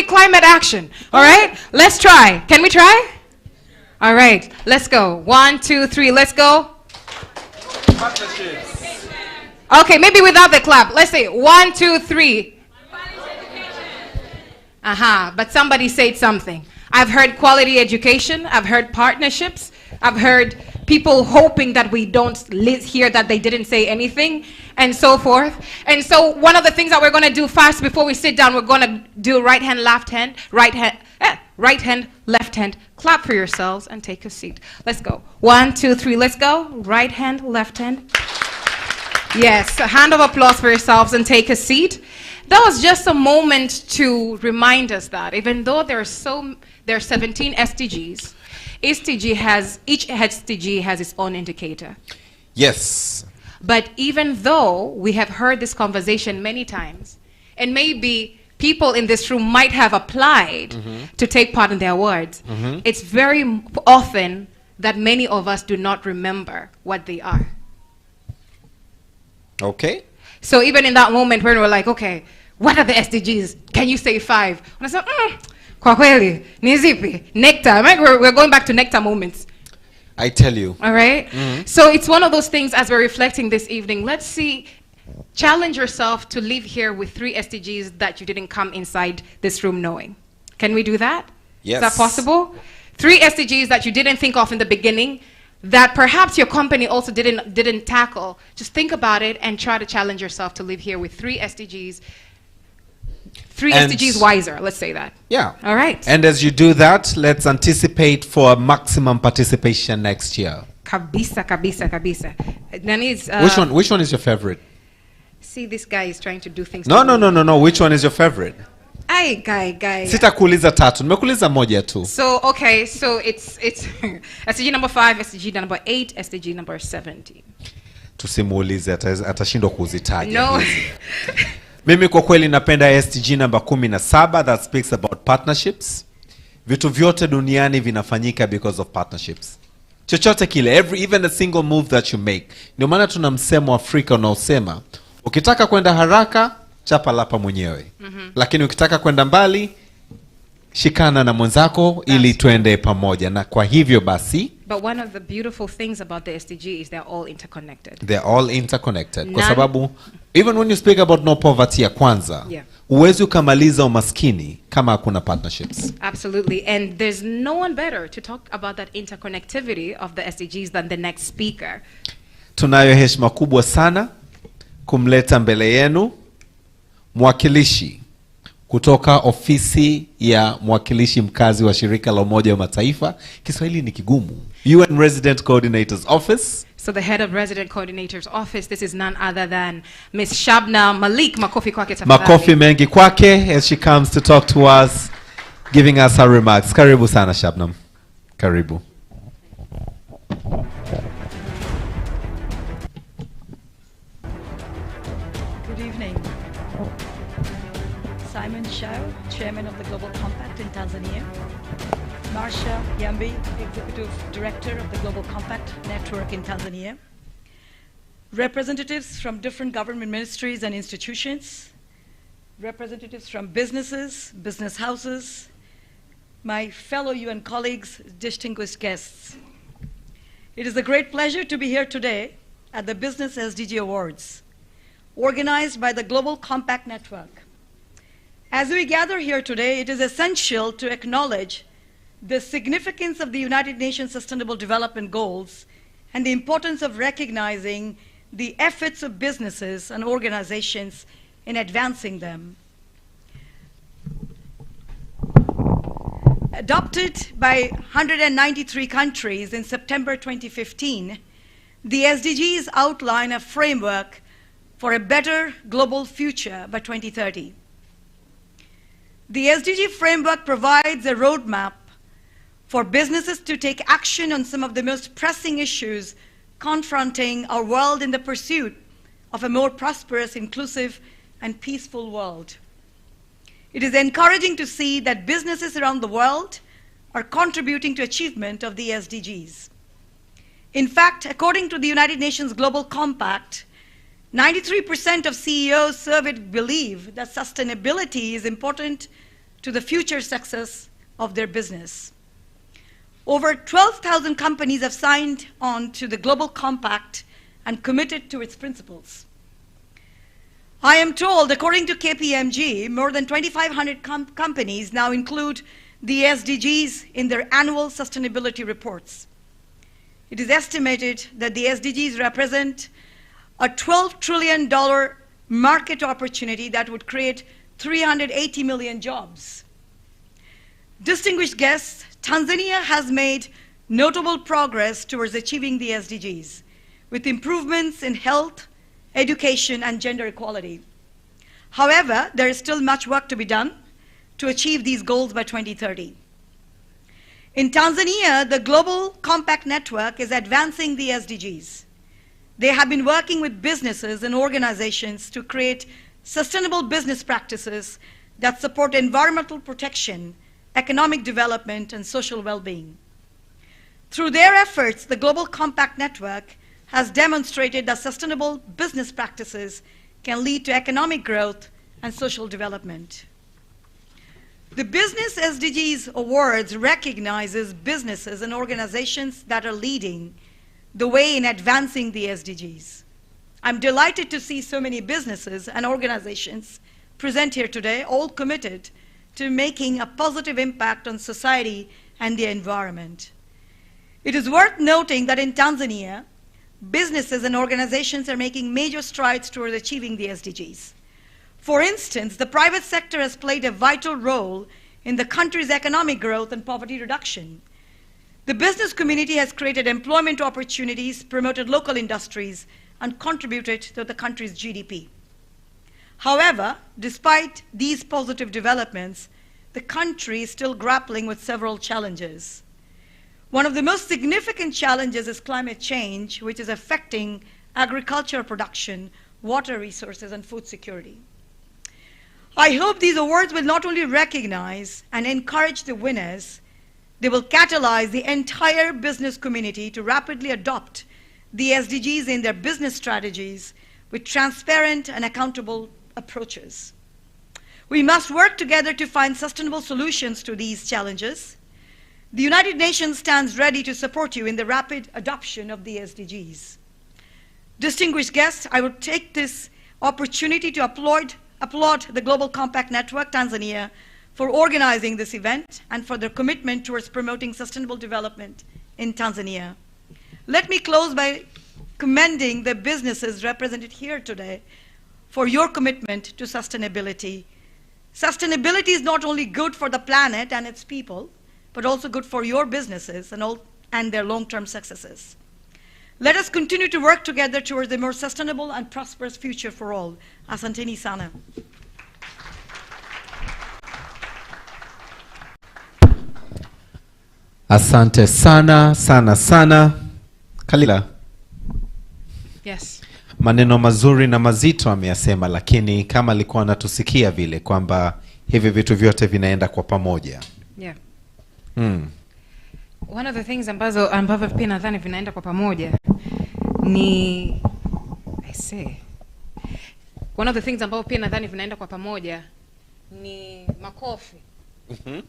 be climate action. All right? Let's try. Can we try? All right. Let's go. 1, 2, 3. Let's go. Partnerships. Okay, maybe without the clap. Let's say 1, 2, 3. But somebody said something. I've heard quality education. I've heard partnerships. I've heard people hoping that we don't hear that they didn't say anything, and so forth. And so one of the things that we're going to do fast before we sit down, we're going to do right hand, left hand, right hand, left hand. Clap for yourselves and take a seat. Let's go. 1, 2, 3. Let's go. Right hand, left hand. Yes, a hand of applause for yourselves and take a seat. That was just a moment to remind us that even though there are 17 SDGs, each SDG has its own indicator. Yes. But even though we have heard this conversation many times, and maybe people in this room might have applied to take part in the awards, it's very often that many of us do not remember what they are. Okay. So even in that moment when we're like, okay, what are the SDGs? Can you say 5? And I said, kwa kweli, ni zipi? Nectar. We're going back to nectar moments. I tell you. All right? So it's one of those things as we're reflecting this evening. Let's see, challenge yourself to live here with 3 SDGs that you didn't come inside this room knowing. Can we do that? Yes. Is that possible? 3 SDGs that you didn't think of in the beginning, that perhaps your company also didn't tackle. Just think about it and try to challenge yourself to live here with 3 SDGs. 3 SDGs wiser, let's say that. Yeah. All right. And as you do that, let's anticipate for maximum participation next year. Kabisa, kabisa, kabisa. Nani's, Which one is your favorite? See, this guy is trying to do things. No. Which one is your favorite? Ay, guy. Sitakuuliza tatu, nimekuuliza moja tu. So, okay, so it's SDG number 5, SDG number 8, SDG number 17. Tusimuulize, atashindwa kuzitaja. No. Mimi kwa kweli napenda SDG number 17 that speaks about partnerships. Vitu vyote duniani vinafanyika because of partnerships. Chochote kile, even a single move that you make. Ndio maana tuna msemo Afrika unaosema, ukitaka kwenda haraka, chapa lapa mwenyewe. Lakini ukitaka kwenda mbali, shikana na mwenzako ili tuende pamoja. Na kwa hivyo basi, but one of the beautiful things about the SDG is they're all interconnected. They're all interconnected. Kwa sababu even when you speak about no poverty ya kwanza, huwezi ukamaliza umaskini kama hakuna partnerships. Absolutely. And there's no one better to talk about that interconnectivity of the SDGs than the next speaker. Tunayo heshima kubwa sana kumleta mbele yenu mwakilishi kutoka ofisi ya mwakilishi mkazi wa shirika la Umoja wa Mataifa. Kiswahili ni kigumu. UN Resident Coordinator's Office. So the head of Resident Coordinator's Office, this is none other than Ms. Shabna Malik. Makofi kwake tafadhali. Makofi mengi kwake as she comes to talk to us, giving us her remarks. Karibu sana Shabnam. Karibu. Simon Shao, Chairman of the Global Compact in Tanzania. Marsha Yambi, Executive Director of the Global Compact Network in Tanzania. Representatives from different government ministries and institutions. Representatives from businesses, business houses. My fellow UN colleagues, distinguished guests. It is a great pleasure to be here today at the Business Sdg Awards, organized by the Global Compact Network. As we gather here today, it is essential to acknowledge the significance of the United Nations Sustainable Development Goals and the importance of recognizing the efforts of businesses and organizations in advancing them. Adopted by 193 countries in September 2015, the SDGs outline a framework for a better global future by 2030. The SDG framework provides a roadmap for businesses to take action on some of the most pressing issues confronting our world in the pursuit of a more prosperous, inclusive, and peaceful world. It is encouraging to see that businesses around the world are contributing to achievement of the SDGs. In fact, according to the United Nations Global Compact, 93% of CEOs surveyed believe that sustainability is important to the future success of their business. Over 12,000 companies have signed on to the Global Compact and committed to its principles. I am told, according to KPMG, more than 2,500 companies now include the SDGs in their annual sustainability reports. It is estimated that the SDGs represent a $12 trillion market opportunity that would create 380 million jobs. Distinguished guests, Tanzania has made notable progress towards achieving the SDGs, with improvements in health, education, and gender equality. However, there is still much work to be done to achieve these goals by 2030. In Tanzania, the Global Compact Network is advancing the SDGs. They have been working with businesses and organizations to create sustainable business practices that support environmental protection, economic development, and social well-being. Through their efforts, the Global Compact Network has demonstrated that sustainable business practices can lead to economic growth and social development. The Business SDGs Awards recognizes businesses and organizations that are leading the way in advancing the SDGs. I'm delighted to see so many businesses and organizations present here today, all committed to making a positive impact on society and the environment. It is worth noting that in Tanzania, businesses and organizations are making major strides towards achieving the SDGs. For instance, the private sector has played a vital role in the country's economic growth and poverty reduction. The business community has created employment opportunities, promoted local industries, and contributed to the country's GDP. However, despite these positive developments, the country is still grappling with several challenges. One of the most significant challenges is climate change, which is affecting agricultural production, water resources, and food security. I hope these awards will not only recognize and encourage the winners, they will catalyze the entire business community to rapidly adopt the SDGs in their business strategies with transparent and accountable approaches. We must work together to find sustainable solutions to these challenges. The United Nations stands ready to support you in the rapid adoption of the SDGs. Distinguished guests, I will take this opportunity to applaud the Global Compact Network Tanzania for organizing this event and for their commitment towards promoting sustainable development in Tanzania. Let me close by commending the businesses represented here today for your commitment to sustainability. Sustainability is not only good for the planet and its people, but also good for your businesses and their long-term successes. Let us continue to work together towards a more sustainable and prosperous future for all. Asanteni sana. Asante sana, sana, sana. Kalila. Yes. Maneno mazuri na mazito ameyasema, lakini kama alikuwa anatusikia vile kwamba hivi vitu vyote vinaenda kwa pamoja. Yeah. One of the things ambavyo pia nadhani vinaenda kwa pamoja ni one of the things ambavyo pia nadhani vinaenda kwa pamoja ni makofi.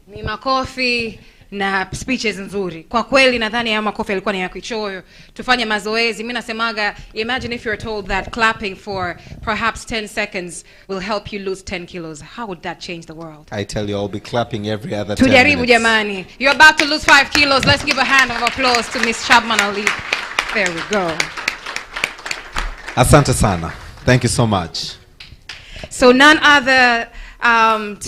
Ni makofi na speeches nzuri. Kwa kweli nadhani haya makofi yalikuwa ni ya kichoyo. Tufanye mazoezi. Mimi nasemaga, imagine if you're told that clapping for perhaps 10 seconds will help you lose 10 kilos. How would that change the world? I tell you, I'll be clapping every other 10 Tujaribu minutes. jamani. You're about to lose 5 kilos. Let's give a hand of applause to Miss Shabman Ali. There we go. Asante sana. Thank you so much. So none other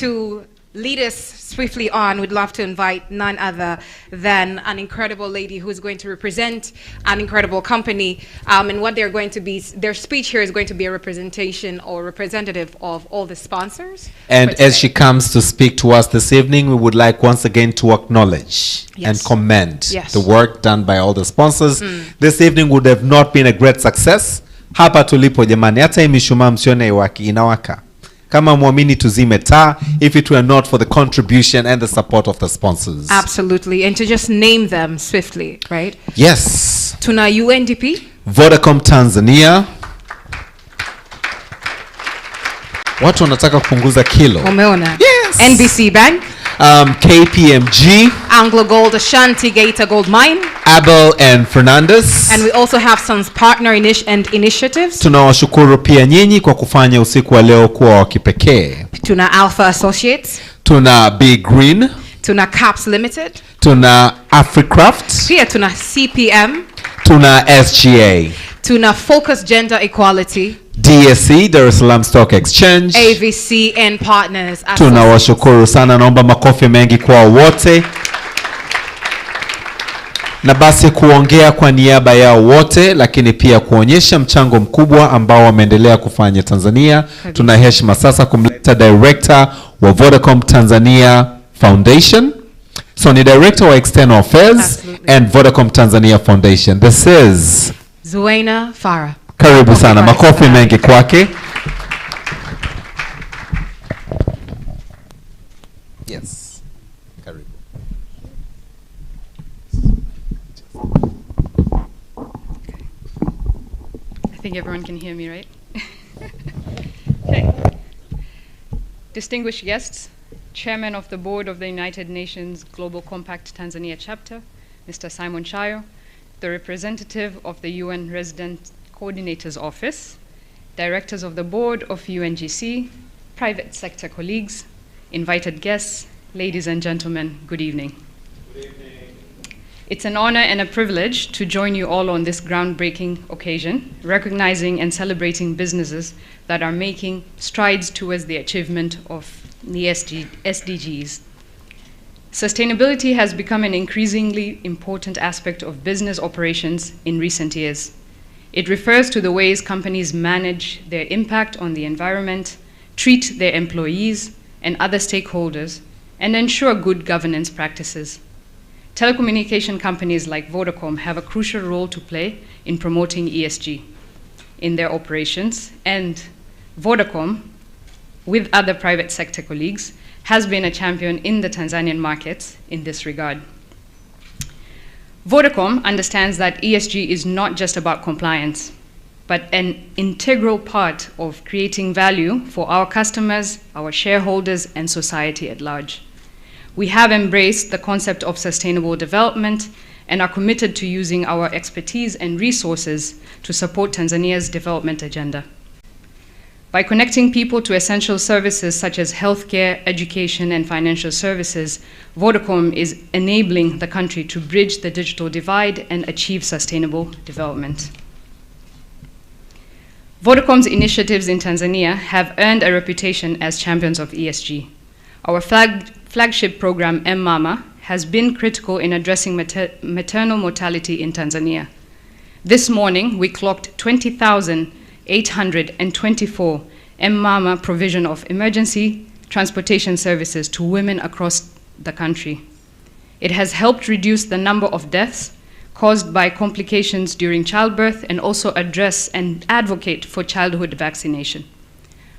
to lead us swiftly on, we'd love to invite none other than an incredible lady who is going to represent an incredible company. And what they're going to be, their speech here is going to be a representation or representative of all the sponsors. And as she comes to speak to us this evening, we would like once again to acknowledge and commend the work done by all the sponsors. This evening would have not been a great success. Hapa tulipo jamani, hata imishumaa msione inawaka. Kama muamini tuzime taa, if it were not for the contribution and the support of the sponsors. Absolutely. And to just name them swiftly, right? Yes. Tuna UNDP. Vodacom Tanzania. Watu wanataka kupunguza kilo. Umeona? Yes. Banks, NBC Bank, KPMG, Anglo Gold Ashanti Gator Gold Mine, Abel and Fernandez. and we also have some partner initiatives. Tunawashukuru pia nyinyi kwa kufanya usiku wa leo kuwa wa kipekee. Tuna Alpha Associates, Tuna Big Green, tuna Caps Limited, tuna AfriCraft, pia tuna CPM, tuna SGA, tuna Focus Gender Equality, DSC, Dar es Salaam Stock Exchange. AVC and Partners. Tunawashukuru sana, naomba makofi mengi kwa wote. Na basi kuongea kwa niaba yao wote, lakini pia kuonyesha mchango mkubwa ambao wameendelea kufanya Tanzania, tuna heshima sasa kumleta director wa Vodacom Tanzania Foundation. So ni director wa External Affairs. Absolutely. And Vodacom Tanzania Foundation. This is Zuena Farah. karibu sana, makofi mengi kwake. Yes. Karibu. I think everyone can hear me, right? Okay. Distinguished guests, Chairman of the Board of the United Nations Global Compact Tanzania Chapter, Mr. Simon Chayo, the representative of the UN Resident Coordinator's Office, directors of the board of UNGC, private sector colleagues, invited guests, ladies and gentlemen, good evening. Good evening. It's an honor and a privilege to join you all on this groundbreaking occasion, recognizing and celebrating businesses that are making strides towards the achievement of the SDGs. Sustainability has become an increasingly important aspect of business operations in recent years. It refers to the ways companies manage their impact on the environment, treat their employees and other stakeholders, and ensure good governance practices. Telecommunication companies like Vodacom have a crucial role to play in promoting ESG in their operations, and Vodacom, with other private sector colleagues, has been a champion in the Tanzanian markets in this regard. Vodacom understands that ESG is not just about compliance, but an integral part of creating value for our customers, our shareholders, and society at large. We have embraced the concept of sustainable development and are committed to using our expertise and resources to support Tanzania's development agenda. By connecting people to essential services such as healthcare, education, and financial services, Vodacom is enabling the country to bridge the digital divide and achieve sustainable development. Vodacom's initiatives in Tanzania have earned a reputation as champions of ESG. Our flagship program, M-Mama, has been critical in addressing maternal mortality in Tanzania. This morning, we clocked 20,824 M-Mama provision of emergency transportation services to women across the country. It has helped reduce the number of deaths caused by complications during childbirth and also address and advocate for childhood vaccination.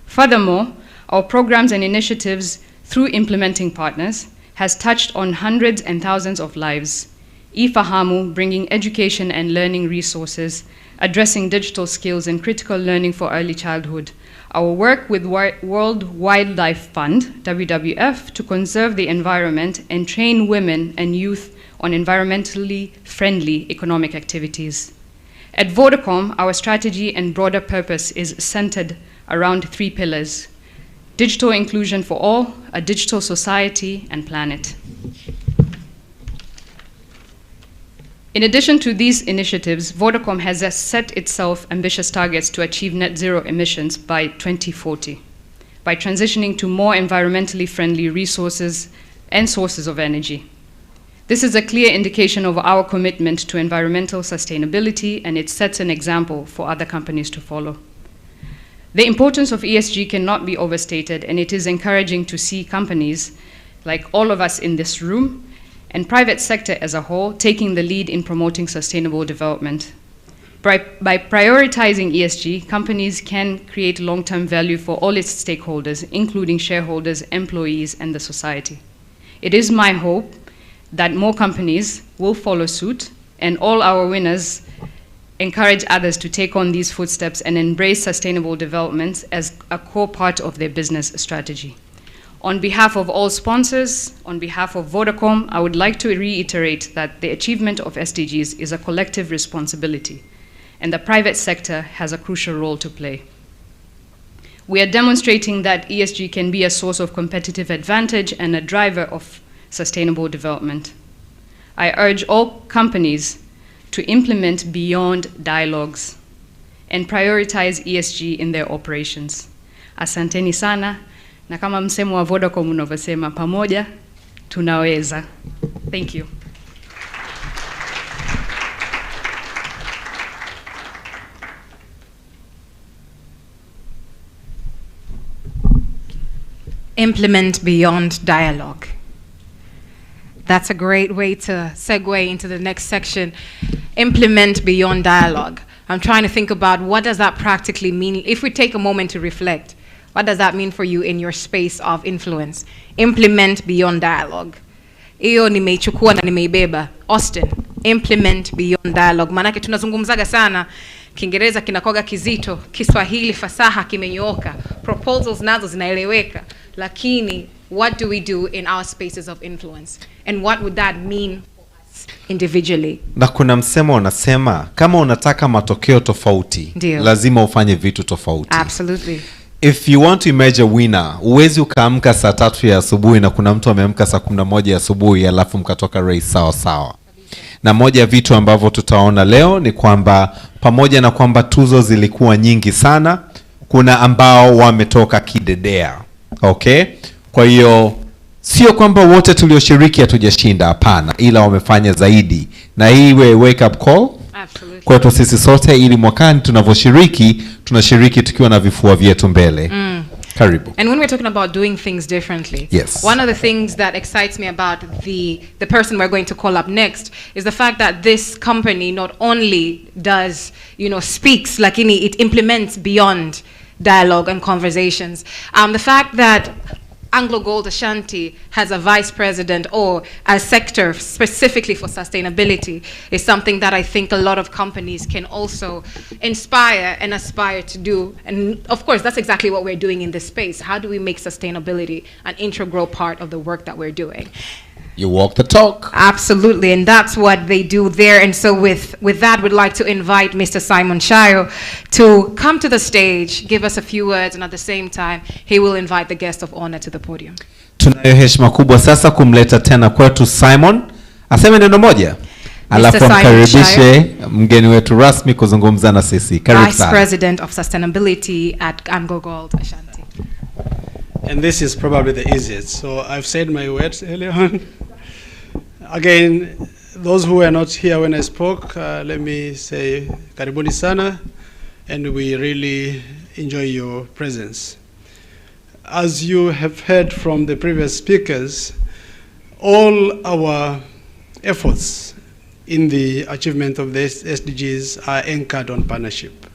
Furthermore, our programs and initiatives through implementing partners has touched on hundreds and thousands of lives. Ifahamu, bringing education and learning resources, addressing digital skills and critical learning for early childhood. Our work with World Wildlife Fund, WWF, to conserve the environment and train women and youth on environmentally friendly economic activities. At Vodacom, our strategy and broader purpose is centered around 3 pillars: digital inclusion for all, a digital society, and planet. In addition to these initiatives, Vodacom has set itself ambitious targets to achieve net zero emissions by 2040 by transitioning to more environmentally friendly resources and sources of energy. This is a clear indication of our commitment to environmental sustainability, and it sets an example for other companies to follow. The importance of ESG cannot be overstated, and it is encouraging to see companies like all of us in this room and private sector as a whole taking the lead in promoting sustainable development. By prioritizing ESG, companies can create long-term value for all its stakeholders, including shareholders, employees, and the society. It is my hope that more companies will follow suit, and all our winners encourage others to take on these footsteps and embrace sustainable development as a core part of their business strategy. On behalf of all sponsors, on behalf of Vodacom, I would like to reiterate that the achievement of SDGs is a collective responsibility, and the private sector has a crucial role to play. We are demonstrating that ESG can be a source of competitive advantage and a driver of sustainable development. I urge all companies to implement beyond dialogues and prioritize ESG in their operations. Asanteni sana, na kama msemo wa Vodacom unavyosema, pamoja tunaweza. Thank you. Implement beyond dialogue. That's a great way to segue into the next section. Implement beyond dialogue. I'm trying to think about what does that practically mean. If we take a moment to reflect, what does that mean for you in your space of influence? Implement beyond dialogue. Iyo nimeichukua na nimeibeba. Austin, implement beyond dialogue. Manake tunazungumzaga sana, Kiingereza kinakoga kizito, Kiswahili fasaha kimenyooka, proposals nazo zinaeleweka, lakini what do we do in our spaces of influence? And what would that mean for us individually? Na kuna msemo unasema, kama unataka matokeo tofauti, Ndio, lazima ufanye vitu tofauti. Absolutely. If you want to emerge a winner, uwezi ukaamka saa 3 ya asubuhi na kuna mtu ameamka saa 11 ya asubuhi alafu mkatoka race sawa sawa. Na moja ya vitu ambavyo tutaona leo ni kwamba pamoja na kwamba tuzo zilikuwa nyingi sana, kuna ambao wametoka kidedea. Okay? Kwa hiyo sio kwamba wote tulioshiriki hatujashinda, hapana, ila wamefanya zaidi. Na hii wake up call kwetu sisi sote, ili mwakani tunavyoshiriki, tunashiriki tukiwa na vifua vyetu mbele. Karibu. And when we're talking about doing things differently, yes, one of the things that excites me about the person we're going to call up next is the fact that this company not only does, speaks, lakini it implements beyond dialogue and conversations. The fact that Anglo Gold Ashanti has a vice president or a sector specifically for sustainability is something that I think a lot of companies can also inspire and aspire to do. And of course, that's exactly what we're doing in this space. How do we make sustainability an integral part of the work that we're doing? You walk the talk. Absolutely, and that's what they do there. And so with that, we'd like to invite Mr. Simon Shayo to come to the stage, give us a few words, and at the same time, he will invite the guest of honor to the podium. Tunayo heshima kubwa sasa kumleta tena kwetu Simon. Aseme neno moja. Alafu mkaribishe mgeni wetu rasmi kuzungumza na sisi. Karibu sana. Vice President of Sustainability at Anglo Gold Ashanti. And this is probably the easiest. So I've said my words earlier on. Again, those who were not here when I spoke, let me say karibuni sana, and we really enjoy your presence. As you have heard from the previous speakers, all our efforts in the achievement of the SDGs are anchored on partnership.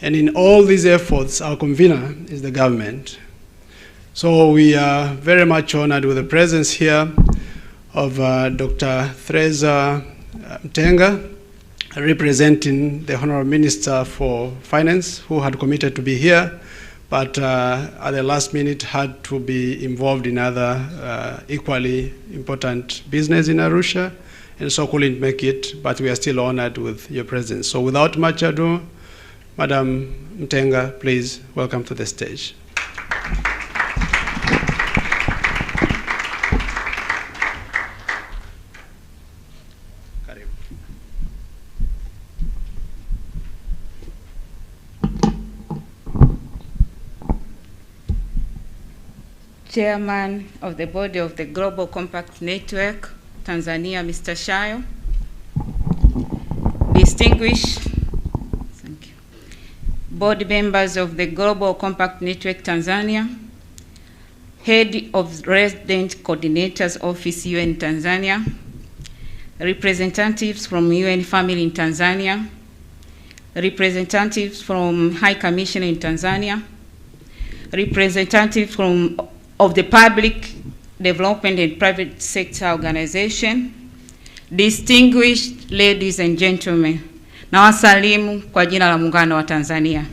And in all these efforts, our convener is the government. So we are very much honored with the presence here of Dr. Theresa Mtenga, representing the Honorable Minister for Finance, who had committed to be here, but at the last minute had to be involved in other equally important business in Arusha, and so couldn't make it, but we are still honored with your presence. So without much ado, Madam Mtenga, please welcome to the stage. Chairman of the Board of the Global Compact Network, Tanzania, Mr. Shayo. Distinguished board members of the Global Compact Network, Tanzania, Head of Resident Coordinators Office, UN Tanzania, representatives from UN Family in Tanzania, representatives from High Commission in Tanzania, representatives of the public development and private sector organization, distinguished ladies and gentlemen, na wasalimu kwa jina la Muungano wa Tanzania.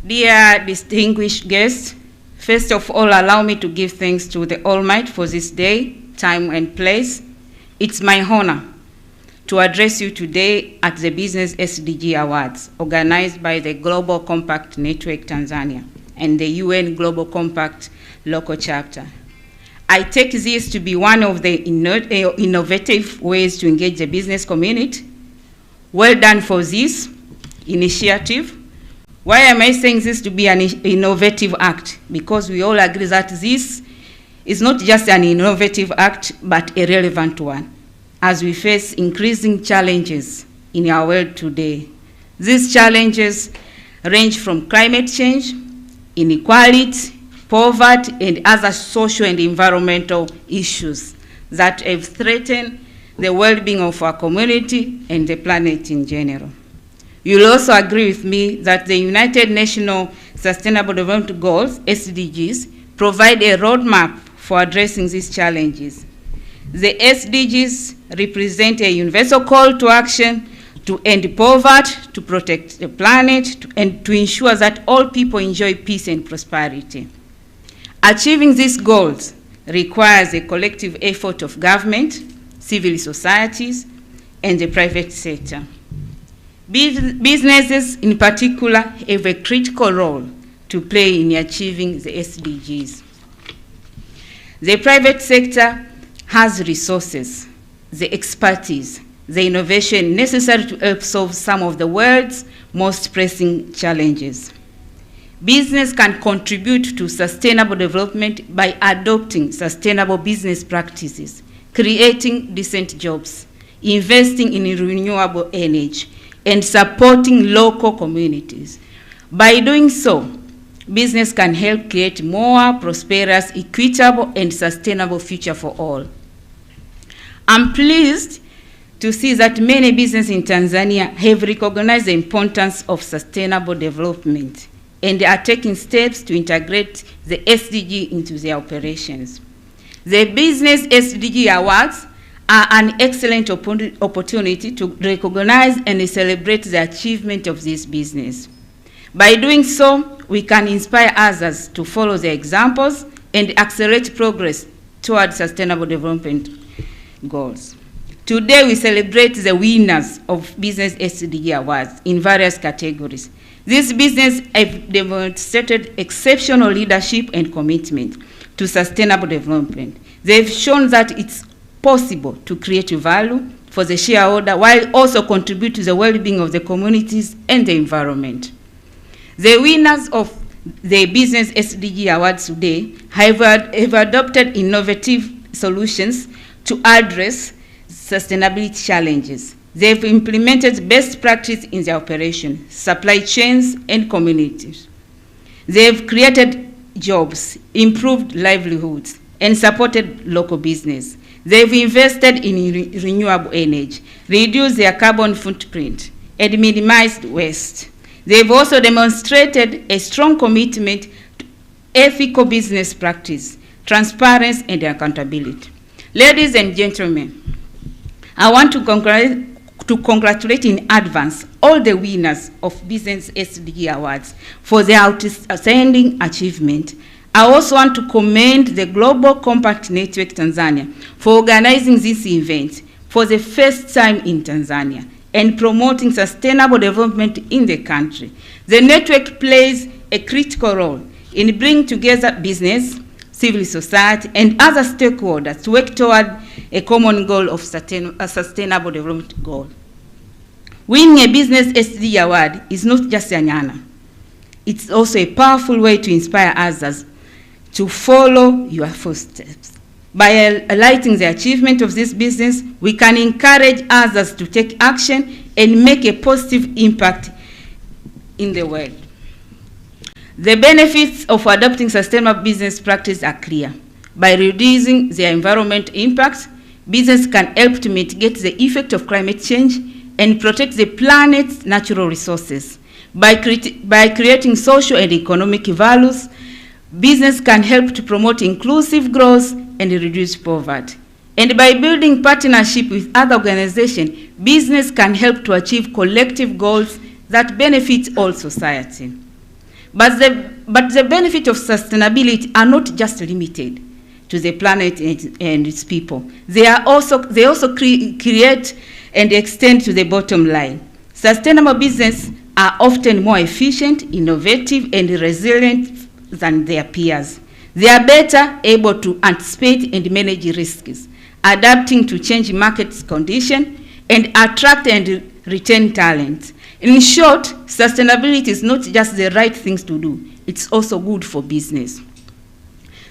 Dear distinguished guests, First of all, allow me to give thanks to the Almighty for this day, time, and place. It's my honor to address you today at the Business Sdg Awards, organized by the Global Compact Network Tanzania and the UN Global Compact local chapter. I take this to be one of the innovative ways to engage the business community. Well done for this initiative. Why am I saying this to be an innovative act? Because we all agree that this is not just an innovative act, but a relevant one, as we face increasing challenges in our world today. These challenges range from climate change, inequality, poverty, and other social and environmental issues that have threatened the well-being of our community and the planet in general. You'll also agree with me that the United Nations Sustainable Development Goals, SDGs, provide a roadmap for addressing these challenges. The SDGs represent a universal call to action to end poverty, to protect the planet, and to ensure that all people enjoy peace and prosperity. Achieving these goals requires a collective effort of government, civil societies, and the private sector. Businesses in particular have a critical role to play in achieving the SDGs. The private sector has resources, the expertise, the innovation necessary to help solve some of the world's most pressing challenges. Business can contribute to sustainable development by adopting sustainable business practices, creating decent jobs, investing in renewable energy, and supporting local communities. By doing so, business can help create more prosperous, equitable, and sustainable future for all. I'm pleased to see that many businesses in Tanzania have recognized the importance of sustainable development and they are taking steps to integrate the SDG into their operations. The Business Sdg Awards are an excellent opportunity to recognize and celebrate the achievement of this business. By doing so, we can inspire others to follow their examples and accelerate progress towards sustainable development goals. Today, we celebrate the winners of Business Sdg Awards in various categories. These businesses have demonstrated exceptional leadership and commitment to sustainable development. They've shown that it's possible to create value for the shareholder while also contribute to the well-being of the communities and the environment. The winners of the Business Sdg Awards today have adopted innovative solutions to address sustainability challenges. They've implemented best practice in their operation, supply chains, and communities. They've created jobs, improved livelihoods, and supported local business. They've invested in renewable energy, reduced their carbon footprint, and minimized waste. They've also demonstrated a strong commitment to ethical business practice, transparency, and accountability. Ladies and gentlemen, I want to congratulate in advance all the winners of Business Sdg Awards for their outstanding achievement. I also want to commend the Global Compact Network Tanzania for organizing this event for the first time in Tanzania and promoting sustainable development in the country. The network plays a critical role in bringing together business, civil society, and other stakeholders to work toward a common goal of a sustainable development goal. Winning a Business Sdg Award is not just an honor. It's also a powerful way to inspire others to follow your footsteps. By highlighting the achievement of this business, we can encourage others to take action and make a positive impact in the world. The benefits of adopting sustainable business practice are clear. By reducing their environmental impact, business can help to mitigate the effect of climate change and protect the planet's natural resources. By creating social and economic values, business can help to promote inclusive growth and reduce poverty. And by building partnership with other organizations, business can help to achieve collective goals that benefit all society. But the benefit of sustainability are not just limited to the planet and its people. They also create and extend to the bottom line. Sustainable business are often more efficient, innovative, and resilient than their peers. They are better able to anticipate and manage risks, adapting to changing market conditions, and attract and retain talent. In short, sustainability is not just the right things to do, it's also good for business.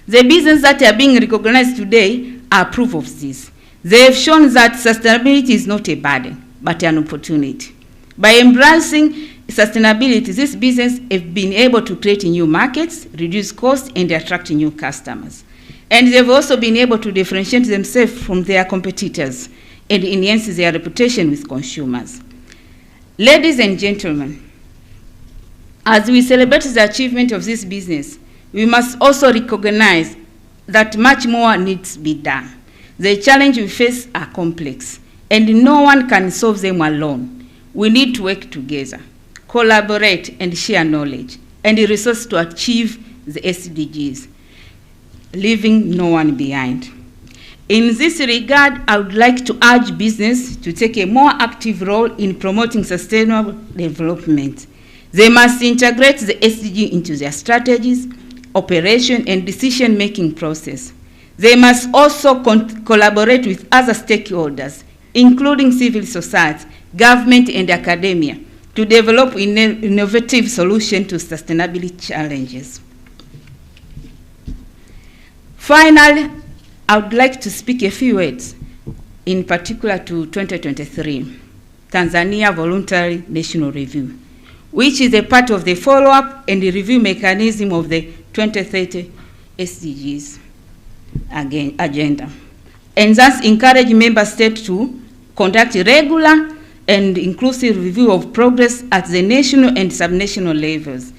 The businesses that are being recognized today are proof of this. They have shown that sustainability is not a burden, but an opportunity. By embracing sustainability, this business have been able to create new markets, reduce costs, and attract new customers. And they've also been able to differentiate themselves from their competitors and enhance their reputation with consumers. Ladies and gentlemen, as we celebrate the achievement of this business, we must also recognize that much more needs to be done. The challenges we face are complex, and no one can solve them alone. We need to work together, collaborate, and share knowledge and resources to achieve the SDGs, leaving no one behind. In this regard, I would like to urge business to take a more active role in promoting sustainable development. They must integrate the SDG into their strategies, operation, and decision-making process. They must also collaborate with other stakeholders, including civil society, government, and academia, to develop innovative solutions to sustainability challenges. Finally, I would like to speak a few words, in particular to 2023, Tanzania Voluntary National Review, which is a part of the follow-up and the review mechanism of the 2030 SDGs agenda, and thus encourage member states to conduct regular and inclusive review of progress at the national and subnational levels,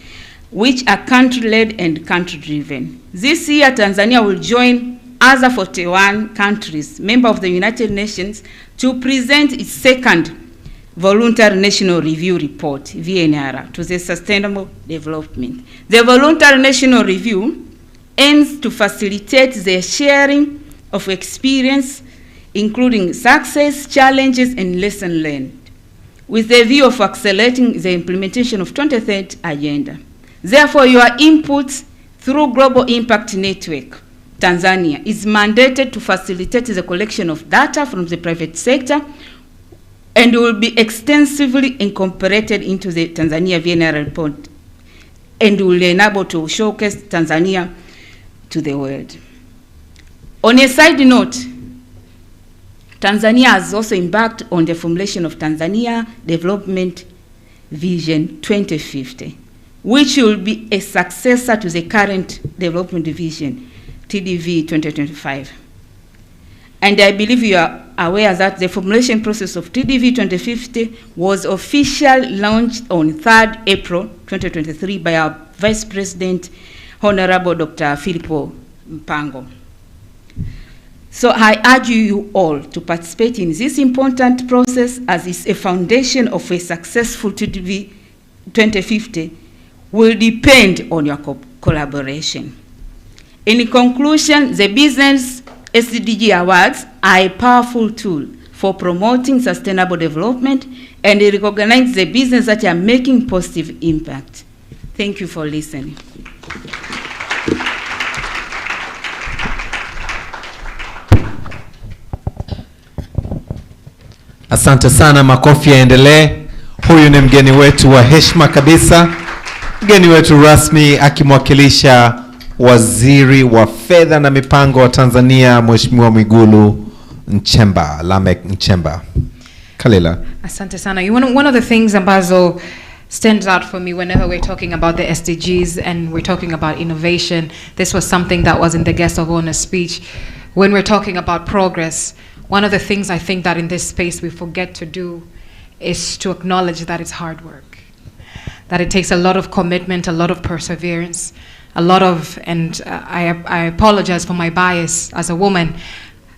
which are country-led and country-driven. This year, Tanzania will join other 41 countries, member of the United Nations, to present its second Voluntary National Review Report, VNR, to the Sustainable Development. The Voluntary National Review aims to facilitate the sharing of experience, including success, challenges, and lessons learned, with the view of accelerating the implementation of 2030 agenda. Therefore, your input through Global Impact Network, Tanzania, is mandated to facilitate the collection of data from the private sector and will be extensively incorporated into the Tanzania VNR report and will enable to showcase Tanzania to the world. On a side note, Tanzania has also embarked on the formulation of Tanzania Development Vision 2050, which will be a successor to the current Development Vision, TDV 2025. And I believe you are aware that the formulation process of TDV 2050 was officially launched on 3rd April 2023 by our Vice President, Honorable Dr. Filippo Mpango. So I urge you all to participate in this important process, as it's a foundation of a successful TDV 2050 will depend on your collaboration. In conclusion, the Business Sdg Awards are a powerful tool for promoting sustainable development and recognize the business that are making positive impact. Thank you for listening. Asante sana, makofi yaendelee. Huyu ni mgeni wetu wa heshima kabisa, mgeni wetu rasmi akimwakilisha Waziri wa Fedha na Mipango wa Tanzania, Mheshimiwa Mwigulu Nchemba, Lamek Nchemba. Kalela. Asante sana. One of the things ambazo stands out for me whenever we're talking about the SDGs and we're talking about innovation, this was something that was in the guest of honor speech. When we're talking about progress, one of the things I think that in this space we forget to do is to acknowledge that it's hard work, that it takes a lot of commitment, a lot of perseverance, a lot of, and I apologize for my bias as a woman,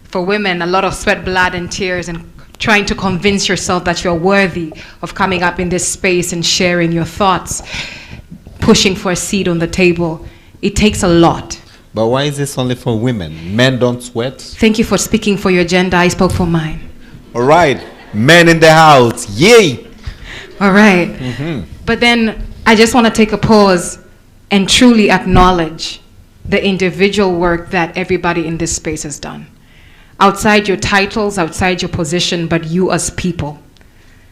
for women, a lot of sweat, blood, and tears, and trying to convince yourself that you're worthy of coming up in this space and sharing your thoughts. pushing for a seat on the table. It takes a lot. But why is this only for women? Men don't sweat? Thank you for speaking for your gender. I spoke for mine. All right, men in the house, yay! All right. But then I just want to take a pause and truly acknowledge the individual work that everybody in this space has done. Outside your titles, outside your position, but you as people.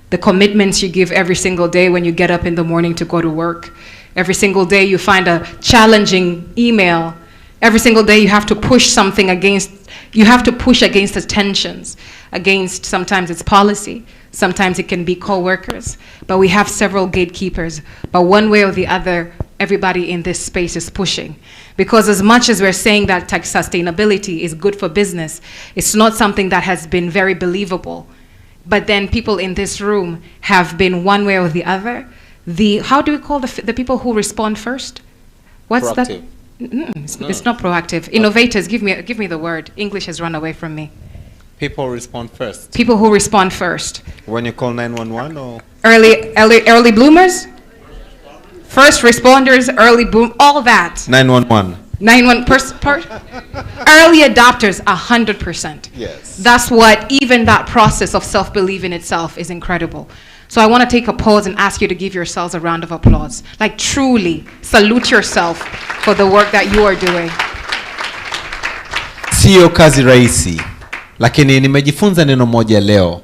The commitments you give every single day when you get up in the morning to go to work. Every single day you find a challenging email. Every single day you have to push something against, you have to push against the tensions, against sometimes it's policy, sometimes it can be co-workers, but we have several gatekeepers. But one way or the other, everybody in this space is pushing. Because as much as we're saying that tech sustainability is good for business, it's not something that has been very believable. But then people in this room have been one way or the other. How do we call the people who respond first? What's Proactive. that? It's not proactive. Innovators, give me the word. English has run away from me. People respond first. People who respond first. When you call 911 or? Early bloomers? First responders, early boom, all that. 911. Early adopters, 100%. Yes. That's what, even that process of self-belief in itself is incredible. So I want to take a pause and ask you to give yourselves a round of applause. Like truly, salute yourself for the work that you are doing. Sio kazi rahisi, lakini nimejifunza neno moja leo,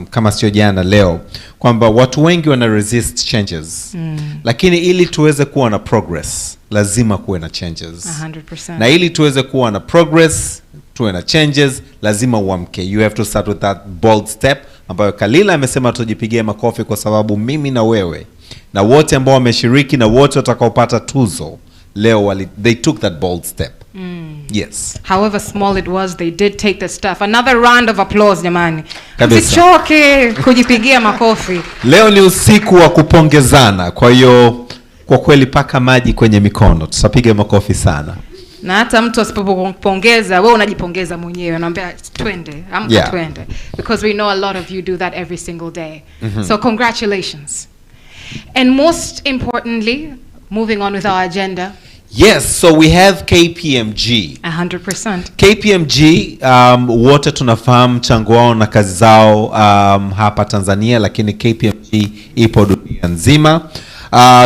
kama sio jana leo, kwamba watu wengi wana resist changes. Lakini ili tuweze kuwa na progress, lazima kuwe na changes. 100%. Na ili tuweze kuwa na progress, tuwe na changes, lazima uamke. You have to start with that bold step, ambayo Kalila amesema tujipigie makofi kwa sababu mimi na wewe na wote ambao wameshiriki na wote watakaopata tuzo leo they took that bold step. Yes. However small it was, they did take the stuff. Another round of applause, jamani. Kabisa. Msichoke kujipigia makofi. Leo ni usiku wa kupongezana, kwa hiyo kwa kweli paka maji kwenye mikono, tutapiga makofi sana. Na hata mtu asipopongeza, wewe unajipongeza mwenyewe, unaambia twende, amka twende. Because we know a lot of you do that every single day. So congratulations. And most importantly, moving on with our agenda. Yes, so we have KPMG. 100%. KPMG, wote tunafahamu mchango wao na kazi zao hapa Tanzania, lakini KPMG ipo dunia nzima.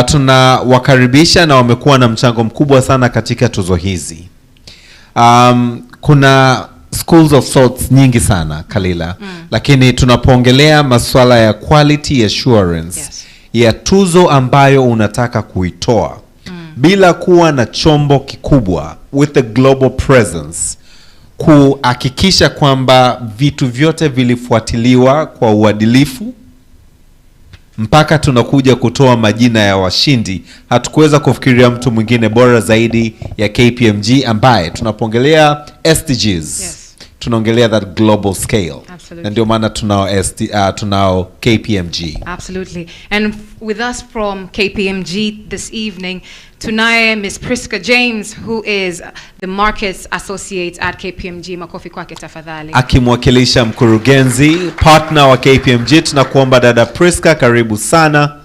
Tunawakaribisha na wamekuwa na mchango mkubwa sana katika tuzo hizi. Kuna schools of thoughts nyingi sana, Kalila, lakini tunapoongelea masuala ya quality assurance, ya tuzo ambayo unataka kuitoa bila kuwa na chombo kikubwa with a global presence, kuhakikisha kwamba vitu vyote vilifuatiliwa kwa uadilifu mpaka tunakuja kutoa majina ya washindi. Hatukuweza kufikiria mtu mwingine bora zaidi ya KPMG, ambaye tunapongelea SDGs. Tunaongelea that global scale. Absolutely. Na ndio maana tunao KPMG. Absolutely. And with us from KPMG this evening, tunaye Ms. Priska James, who is the Markets Associate at KPMG. Makofi kwake tafadhali. Akimwakilisha mkurugenzi, partner wa KPMG. Tunakuomba dada Priska, karibu sana.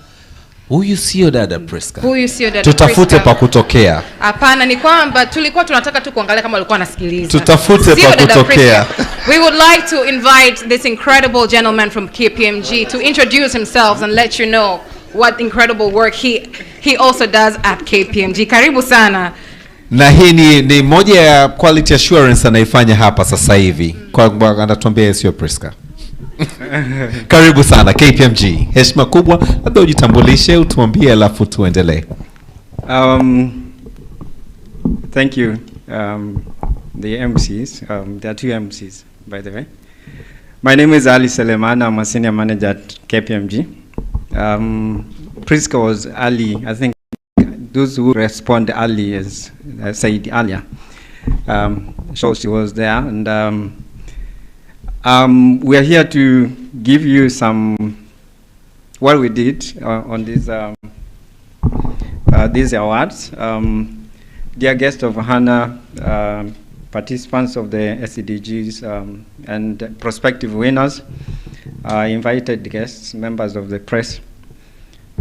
Huyu sio dada Priska. Huyu sio dada Tutafute Priska. pa kutokea. Hapana, ni kwamba tulikuwa tunataka tu kuangalia kama walikuwa wanasikiliza. Tutafute Sio pa dada kutokea. Priska. We would like to invite this incredible gentleman from KPMG to introduce himself and let you know what incredible work he also does at KPMG. Karibu sana. Na hii ni moja ya quality assurance anaifanya hapa sasa hivi. Kwa anatuambia sio Priska. Karibu sana KPMG. Heshima kubwa. Labda ujitambulishe, utuambie alafu tuendelee. Thank you. The MCs, there are two MCs, by the way. My name is Ali Seleman. I'm a senior manager at KPMG. Priska was Ali. I think those who respond early, as I said earlier. So she was there, and we are here to give you some what we did on these awards. Dear guests of honor, participants of the SDGs, and prospective winners, invited guests, members of the press.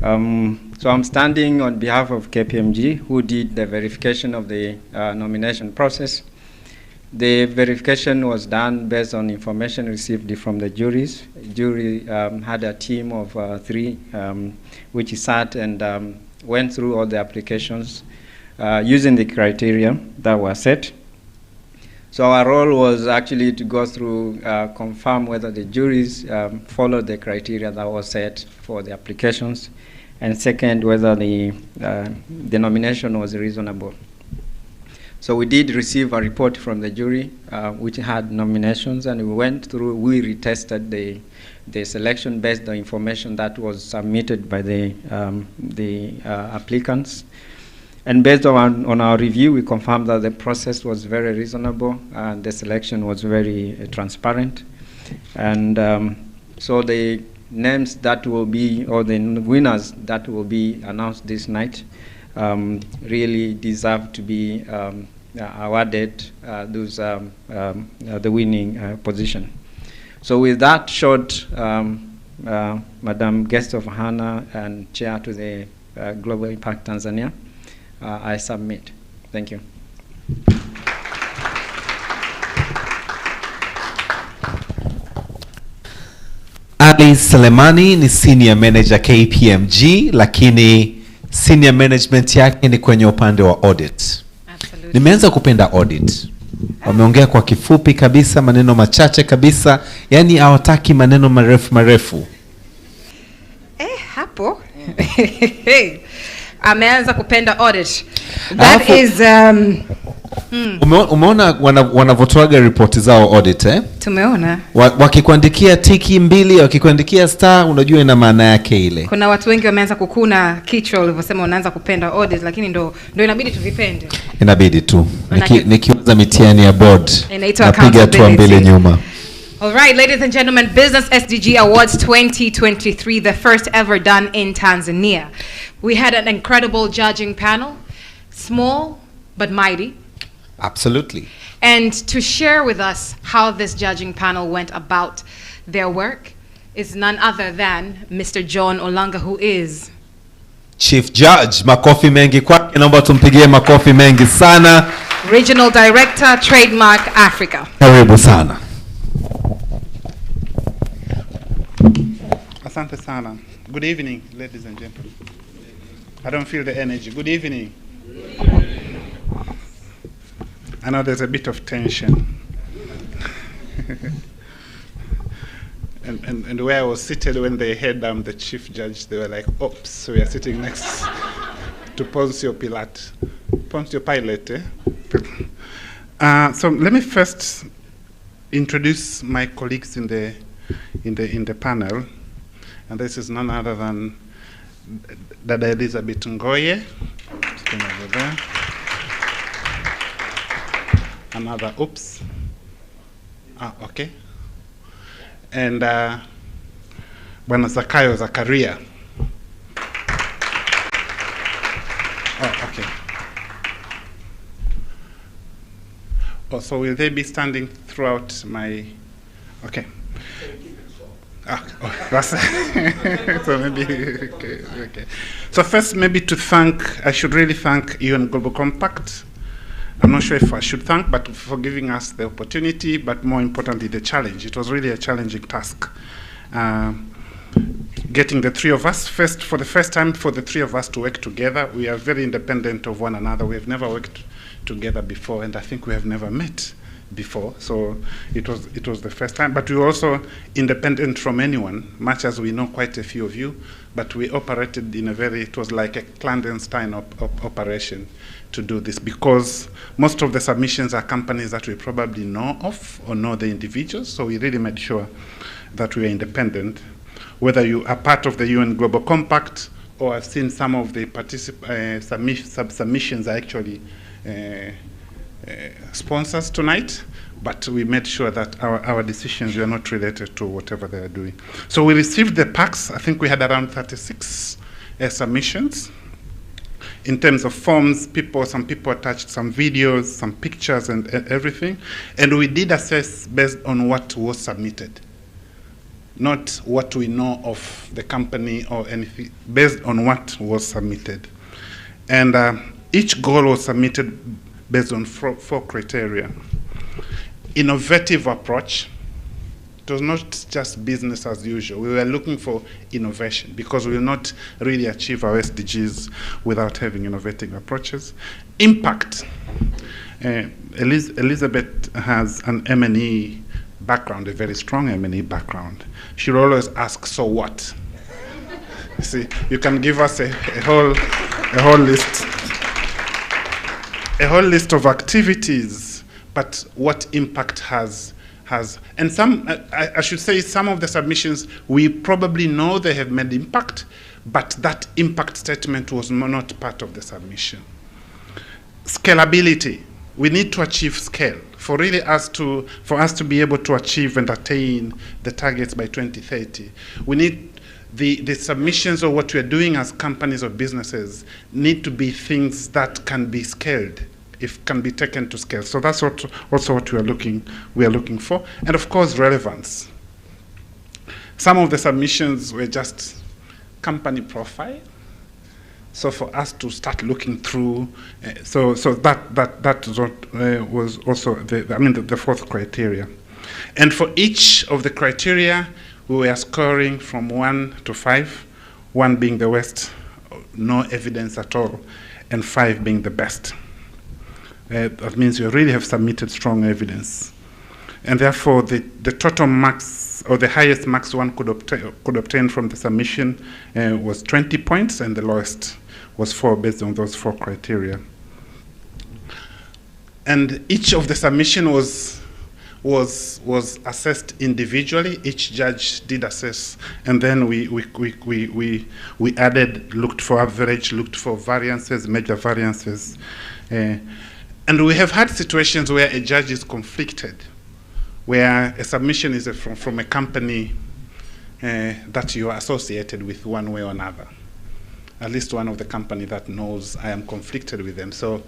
So I'm standing on behalf of KPMG, who did the verification of the nomination process. The verification was done based on information received from the juries. The jury had a team of 3, which sat and went through all the applications using the criteria that were set. So our role was actually to go through, confirm whether the juries followed the criteria that was set for the applications, and second, whether the nomination was reasonable. So we did receive a report from the jury, which had nominations, and we went through, we retested the selection based on the information that was submitted by the applicants. And based on our review, we confirmed that the process was very reasonable and the selection was very transparent. And so the names that will be, or the winners that will be announced this night, really deserve to be awarded the winning position. So with that short, Madam Guest of Honor and Chair to the Global Impact Tanzania, I submit. Thank you. Ali Selemani ni senior manager KPMG, lakini senior management yake ni kwenye upande wa audit. Absolutely. Nimeanza kupenda audit. Wameongea kwa kifupi kabisa, maneno machache kabisa, yani hawataki maneno marefu. Hapo. Ameanza kupenda audit. That is Umeona wanavotoaga ripoti zao audit tumeona. Wakikuandikia tiki 2, wakikuandikia star, unajua ina maana yake ile. Kuna watu wengi wameanza kukuna kichwa ulivyosema unaanza kupenda audit, lakini ndo inabidi tuvipende. Inabidi tu. Nikianza mitihani ya board, napiga hatua mbele nyuma. All right, ladies and gentlemen, Business Sdg Awards 2023, the first ever done in Tanzania. We had an incredible judging panel, small but mighty. Absolutely. And to share with us how this judging panel went about their work is none other than Mr. John Olanga, who is Chief Judge. Makofi mengi kwake, naomba tumpigie makofi mengi sana. Regional Director, Trademark Africa. Karibu sana. Asante sana. Good evening, ladies and gentlemen. I don't feel the energy. Good evening. I know there's a bit of tension. and where I was seated when they heard the chief judge, they were like, oops, so we are sitting next to Poncio Pilate. Poncio Pilate, eh? So let me first introduce my colleagues in the panel. And this is none other than Dada Elizabeth Ngoye, sitting over there. Another, oops. Okay. And Bwana Zakayo Zakaria. Oh, okay. Oh, so will they be standing throughout my, okay. That's so maybe okay. So first, maybe to thank, I should really thank UN Global Compact. I'm not sure if I should thank, but for giving us the opportunity, but more importantly, the challenge. It was really a challenging task. Getting the three of us, for the first time, for the three of us to work together. We are very independent of one another. We have never worked together before, and I think we have never met before, so it was the first time. But we were also independent from anyone, much as we know quite a few of you, but we operated in it was like a clandestine operation to do this, because most of the submissions are companies that we probably know of or know the individuals, so we really made sure that we are independent. Whether you are part of the UN Global Compact or have seen some of the submissions are actually sponsors tonight, but we made sure that our decisions were not related to whatever they are doing. So we received the packs. I think we had around 36 submissions. In terms of forms, some people attached some videos, some pictures, and everything. And we did assess based on what was submitted. not what we know of the company or anything, based on what was submitted. And each goal was submitted based on four criteria. Innovative approach. It was not just business as usual. We were looking for innovation because we will not really achieve our SDGs without having innovative approaches. Impact. Elizabeth has an M&E background, a very strong M&E background. She'll always ask, so what? You see, you can give us a whole list of activities, but what impact has. And some, I should say, some of the submissions, we probably know they have made impact, but that impact statement was not part of the submission. Scalability. We need to achieve scale. For us to be able to achieve and attain the targets by 2030, we need the submissions of what we are doing as companies or businesses need to be things that can be scaled, if can be taken to scale. So that's also what we are looking for. And of course, relevance. Some of the submissions were just company profile. So for us to start looking through, so that was also the fourth criteria. And for each of the criteria, we were scoring from 1 to 5, 1 being the worst, no evidence at all, and 5 being the best. That means you really have submitted strong evidence. And therefore, the total marks, or the highest marks one could obtain from the submission was 20 points, and the lowest was 4 based on those 4 criteria. And each of the submission was assessed individually. Each judge did assess, and then we added, looked for average, looked for variances, major variances. And we have had situations where a judge is conflicted, where a submission is from a company that you are associated with one way or another. At least one of the company that knows I am conflicted with them. So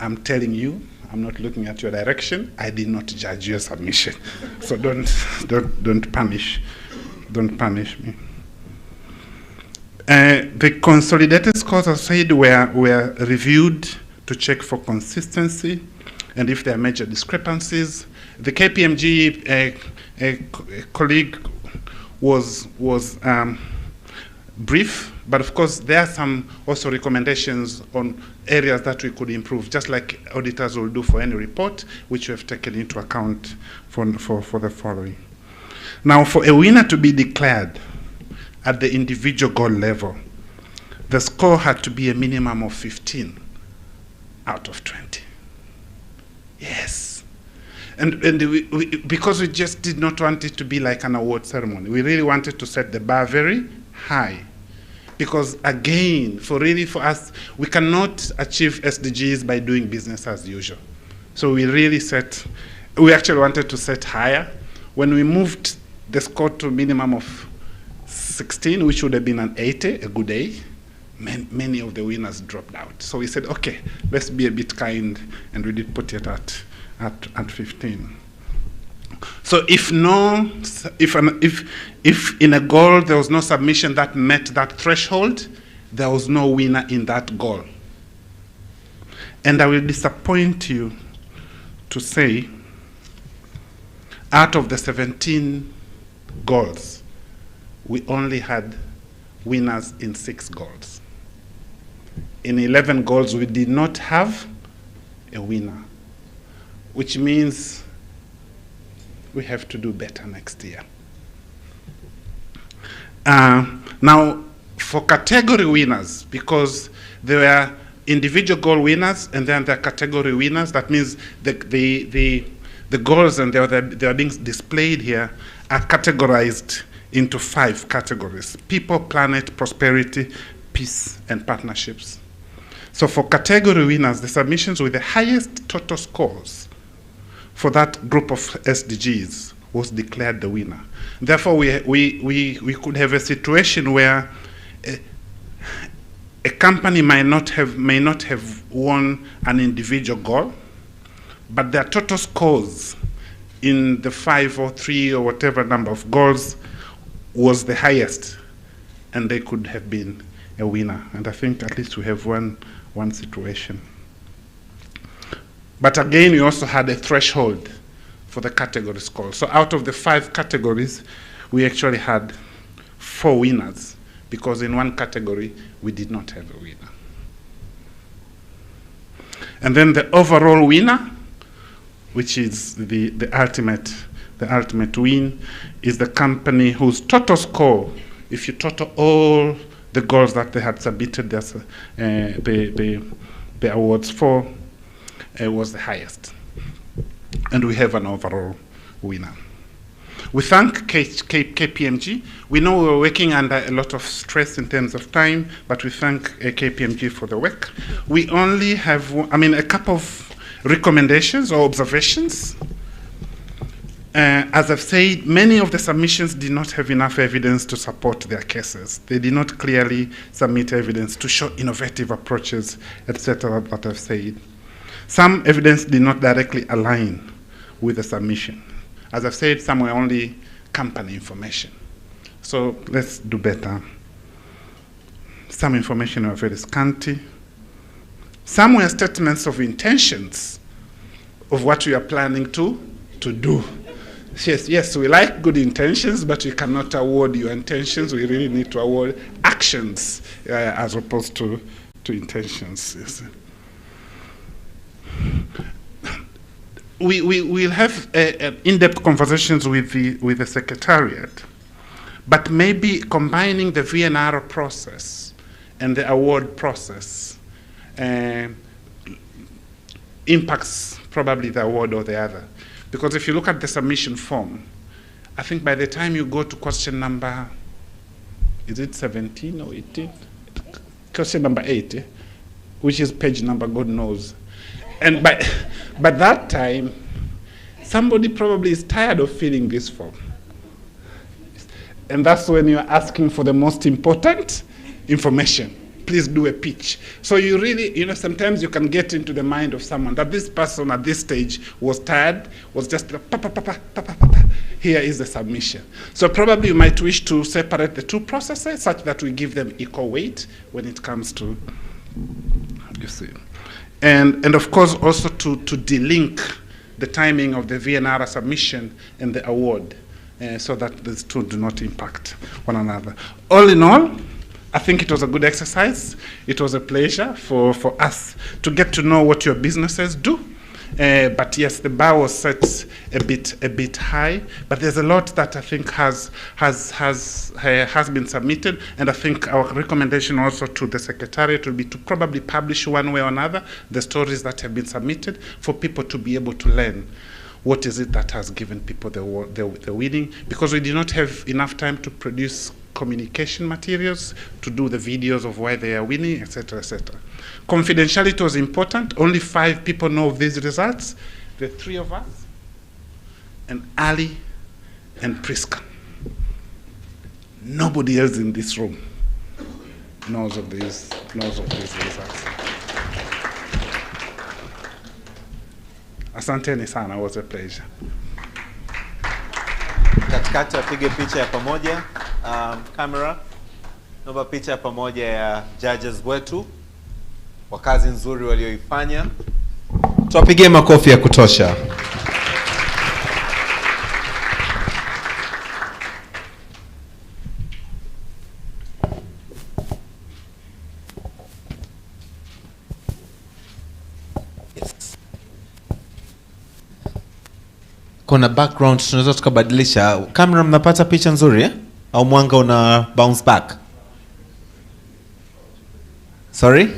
I'm telling you, I'm not looking at your direction. I did not judge your submission. So don't punish me. The consolidated scores, as I said, were reviewed to check for consistency and if there are major discrepancies. The KPMG colleague was brief, but of course there are some also recommendations on areas that we could improve, just like auditors will do for any report, which we have taken into account for the following. Now, for a winner to be declared at the individual goal level, the score had to be a minimum of 15 out of 20. Yes. And because we just did not want it to be like an award ceremony, we really wanted to set the bar very high. Because again, for us, we cannot achieve SDGs by doing business as usual. So we actually wanted to set higher. When we moved the score to a minimum of 16, which would have been an 80, a good A, many of the winners dropped out. So we said, okay, let's be a bit kind, and we did put it at 15. So if in a goal there was no submission that met that threshold, there was no winner in that goal. And I will disappoint you to say, out of the 17 goals, we only had winners in 6 goals. In 11 goals, we did not have a winner, which means we have to do better next year. Now, for category winners, because there were individual goal winners and then there are category winners, that means the goals, and they are being displayed here, are categorized into 5 categories: people, planet, prosperity, peace, and partnerships. So for category winners, the submissions with the highest total scores for that group of SDGs was declared the winner. Therefore, we could have a situation where a company may not have won an individual goal, but their total scores in the 5 or 3 or whatever number of goals was the highest, and they could have been a winner. And I think at least we have one situation. But again, we also had a threshold for the category score. So out of the 5 categories, we actually had 4 winners, because in one category, we did not have a winner. And then the overall winner, which is the ultimate win, is the company whose total score, if you total all the goals that they had submitted the awards for, was the highest. And we have an overall winner. We thank KPMG. We know we were working under a lot of stress in terms of time, but we thank KPMG for the work. We only have, a couple of recommendations or observations. As I've said, many of the submissions did not have enough evidence to support their cases. They did not clearly submit evidence to show innovative approaches, etc., what I've said. Some evidence did not directly align with the submission. As I've said, some were only company information. So let's do better. Some information were very scanty. Some were statements of intentions of what we are planning to do. Yes, we like good intentions, but we cannot award your intentions. We really need to award actions as opposed to intentions. Yes. We'll have in-depth conversations with the Secretariat, but maybe combining the VNR process and the award process impacts probably the award or the other. Because if you look at the submission form, I think by the time you go to question number, is it 17 or 18? Question number 8, which is page number God knows. And by that time, somebody probably is tired of filling this form. And that's when you're asking for the most important information. Please do a pitch. So you really, sometimes you can get into the mind of someone that this person at this stage was tired, was just here is the submission. So probably you might wish to separate the two processes such that we give them equal weight when it comes to, you see. And of course also to delink the timing of the VNR submission and the award so that these two do not impact one another. All in all, I think it was a good exercise. It was a pleasure for us to get to know what your businesses do. But yes, the bar was set a bit high. But there's a lot that I think has been submitted, and I think our recommendation also to the Secretariat will be to probably publish one way or another the stories that have been submitted for people to be able to learn what is it that has given people the winning, because we did not have enough time to produce communication materials, to do the videos of why they are winning, etc., etc. Confidentiality was important. Only 5 people know of these results. The 3 of us, and Ali and Priska. Nobody else in this room knows of these results. Asanteni sana, it was a pleasure. Katikati apige picha ya pamoja. Camera, naomba picha ya pamoja ya judges wetu kwa kazi nzuri walioifanya. Tuwapigie makofi ya kutosha. Kuna background tunaweza tukabadilisha. Camera, mnapata picha nzuri au mwanga una bounce back? Sorry?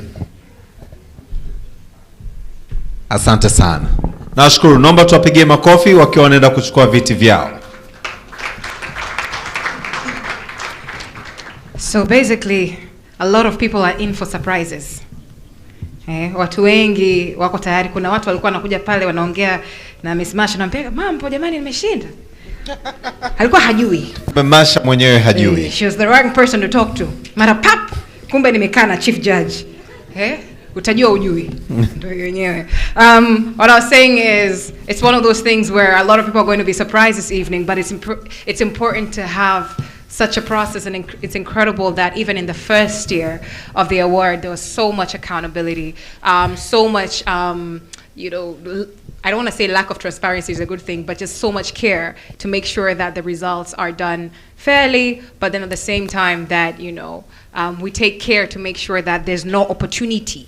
Asante sana. Nashukuru. Naomba tuwapigie makofi wakiwa wanaenda kuchukua viti vyao. So basically, a lot of people are in for surprises. Watu wengi wako tayari. Kuna watu walikuwa wanakuja pale wanaongea na Miss Masha, nampeka, "Mambo jamani, nimeshinda." Alikuwa hajui. Masha mwenyewe hajui. She was the wrong person to talk to. Mara pap, kumbe nimekaa na chief judge. Utajua ujui. Ndio yenyewe. What I was saying is, it's one of those things where a lot of people are going to be surprised this evening, but it's important to have such a process, and it's incredible that even in the first year of the award, there was so much accountability, so much, you know, I don't want to say lack of transparency is a good thing, but just so much care to make sure that the results are done fairly, but then at the same time that, you know, we take care to make sure that there's no opportunity.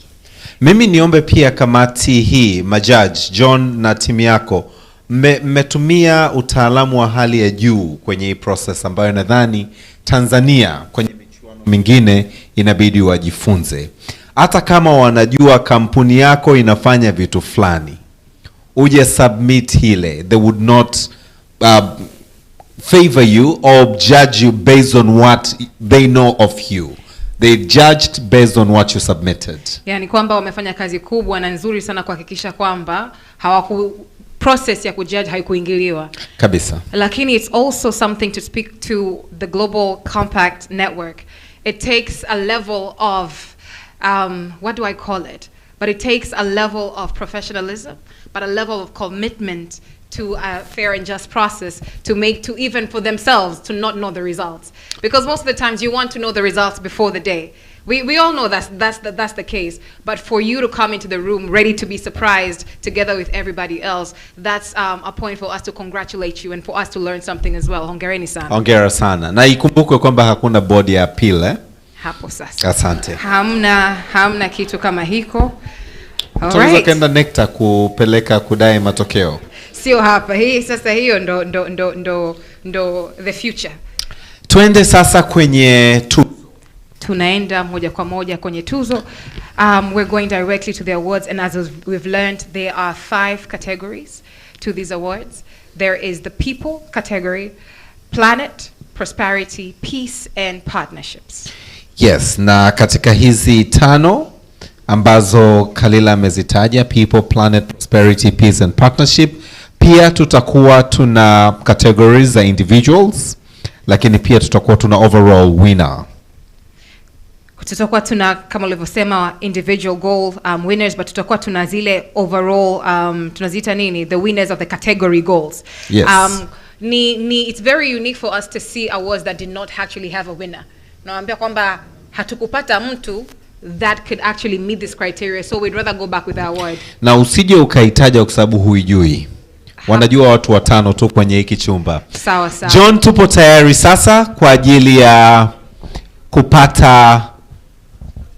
Mimi niombe pia kamati hii, majaji, John na timu yako, mmetumia utaalamu wa hali ya juu kwenye hii process ambayo nadhani Tanzania kwenye michuano mingine inabidi wajifunze. Hata kama wanajua kampuni yako inafanya vitu fulani, uje submit hile, they would not favor you or judge you based on what they know of you. They judged based on what you submitted. Yani kwamba wamefanya kazi kubwa na nzuri sana kuhakikisha kwamba process ya kujudge haikuingiliwa kabisa. Lakini it's also something to speak to the Global Compact Network. It takes a level of what do I call it? But it takes a level of professionalism, but a level of commitment to a fair and just process to even for themselves to not know the results. Because most of the times you want to know the results before the day. We all know that's the case. But for you to come into the room ready to be surprised together with everybody else, that's a point for us to congratulate you and for us to learn something as well. Hongereni sana. Hongera sana. Na ikumbukwe kwamba hakuna bodi ya appeal, eh? Hapo sasa. Asante. Hamna kitu kama hiko. Tunaweza kenda NECTA kupeleka kudai matokeo. Sio hapa. Hii sasa hiyo ndo the future. Twende sasa kwenye tunaenda moja kwa moja kwenye tuzo. We're going directly to the awards, and as we've learned, there are 5 categories to these awards. There is the people category, planet, prosperity, peace, and partnerships. Yes, na katika hizi 5 ambazo Kalila amezitaja, people, planet, prosperity, peace, and partnership, pia tutakuwa tuna categories za individuals, lakini pia tutakuwa tuna overall winner. Tutakuwa tuna kama ulivyosema individual goal winners, but tutakuwa tuna zile overall tunaziita nini, the winners of the category goals. Yes. It's very unique for us to see awards that did not actually have a winner. Naambia kwamba hatukupata mtu that could actually meet this criteria, so we'd rather go back with the award. Na usije ukaitaja kwa sababu huijui. Wanajua watu 5 tu kwenye hiki chumba. Sawa. John, tupo tayari sasa kwa ajili ya kupata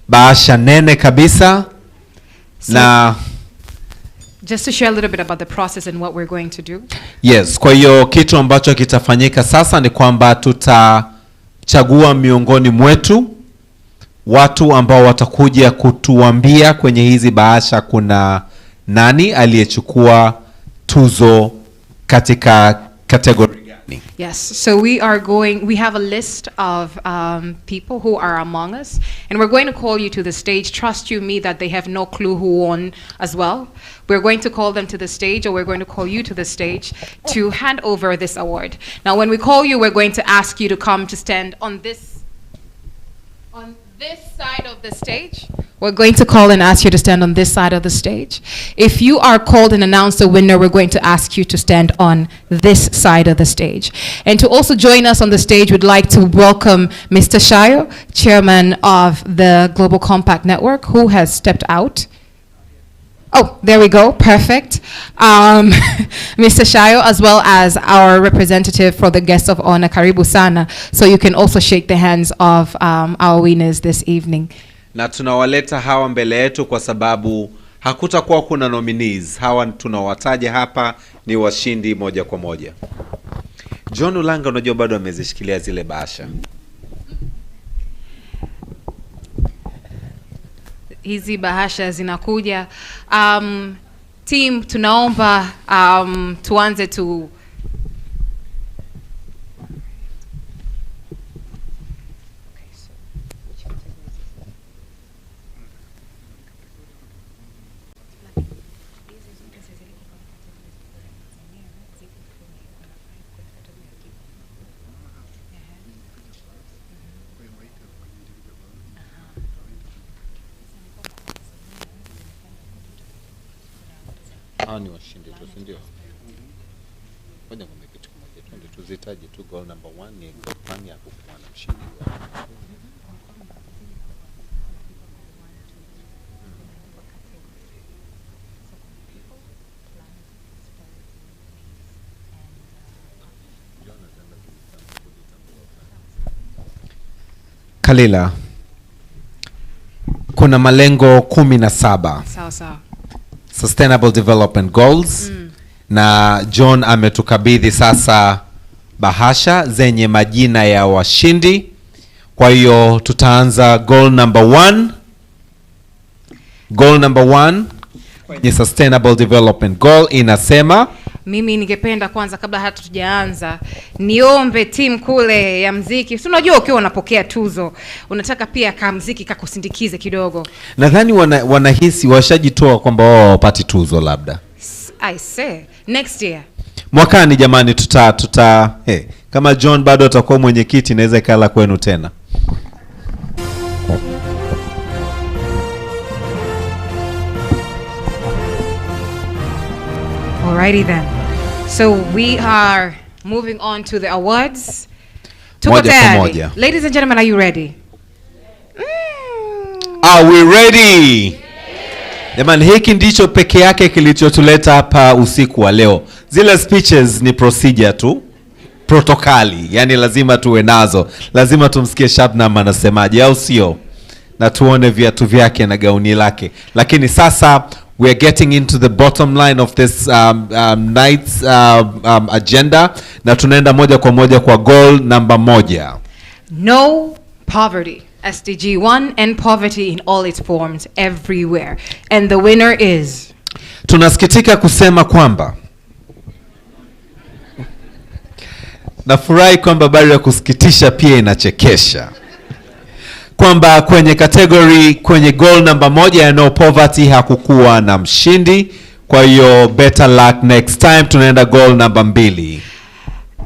bahasha nene kabisa. Na just to share a little bit about the process and what we're going to do. Yes, kwa hiyo kitu ambacho kitafanyika sasa ni kwamba tutachagua miongoni mwetu watu ambao watakuja kutuambia kwenye hizi bahasha kuna nani aliyechukua tuzo katika category gani. Yes, so we have a list of people who are among us, and we're going to call you to the stage. Trust you me that they have no clue who won as well. We're going to call them to the stage, or we're going to call you to the stage to hand over this award. Now when we call you, we're going to ask you to come to stand on this side of the stage. We're going to call and ask you to stand on this side of the stage. If you are called and announced the winner, we're going to ask you to stand on this side of the stage. And to also join us on the stage, we'd like to welcome Mr. Shayo, chairman of the Global Compact Network, who has stepped out. Oh, there we go. Perfect. Mr. Shayo, as well as our representative for the guests of honor, Karibu Sana. So you can also shake the hands of our winners this evening. Na tunawaleta hawa mbele yetu kwa sababu hakutakuwa kuna nominees. Hawa tunawataja hapa ni washindi moja kwa moja. John Ulanga, unajua bado amezishikilia zile bahasha. Hizi bahasha zinakuja. Team, tunaomba tuanze tu ni washindi tu, ndio. Ngoja ngome kitu kimoja tu. Tuzitaje tu goal number 1 ni plan ya kuwa na mshindi. Kalila, kuna malengo 17. Sawa sawa. Sustainable Development Goals. Na John ametukabidhi sasa bahasha zenye majina ya washindi. Kwa hiyo tutaanza goal number 1. Goal number 1 ni Sustainable Development Goal inasema, mimi ningependa kwanza kabla hata tujaanza niombe timu kule ya mziki. Si unajua ukiwa unapokea tuzo unataka pia kama mziki kakusindikize kidogo. Nadhani wanahisi washajitoa kwamba wao hawapati tuzo labda. I say next year. Mwakani jamani kama John bado atakuwa mwenyekiti inaweza ikala kwenu tena. Alrighty then. So we are moving on to the awards. Moja kwa moja. Ladies and gentlemen, are you ready? Are we ready? Jamani, hiki ndicho peke yake kilichotuleta hapa usiku wa leo. Zile speeches ni procedure tu, protokali, yani lazima tuwe nazo. Lazima tumsikie Shabnam anasemaje, au sio? Na tuone viatu vyake na gauni lake. Lakini sasa we are getting into the bottom line of this night's agenda, na tunaenda moja kwa moja kwa goal number 1. No poverty. SDG 1, end poverty in all its forms everywhere. And the winner is... Tunasikitika kusema kwamba, nafurahi kwamba habari ya kusikitisha pia inachekesha, kwamba kwenye category, kwenye goal number 1 ya no poverty hakukuwa na mshindi. Kwa hiyo better luck next time. Tunaenda goal number 2.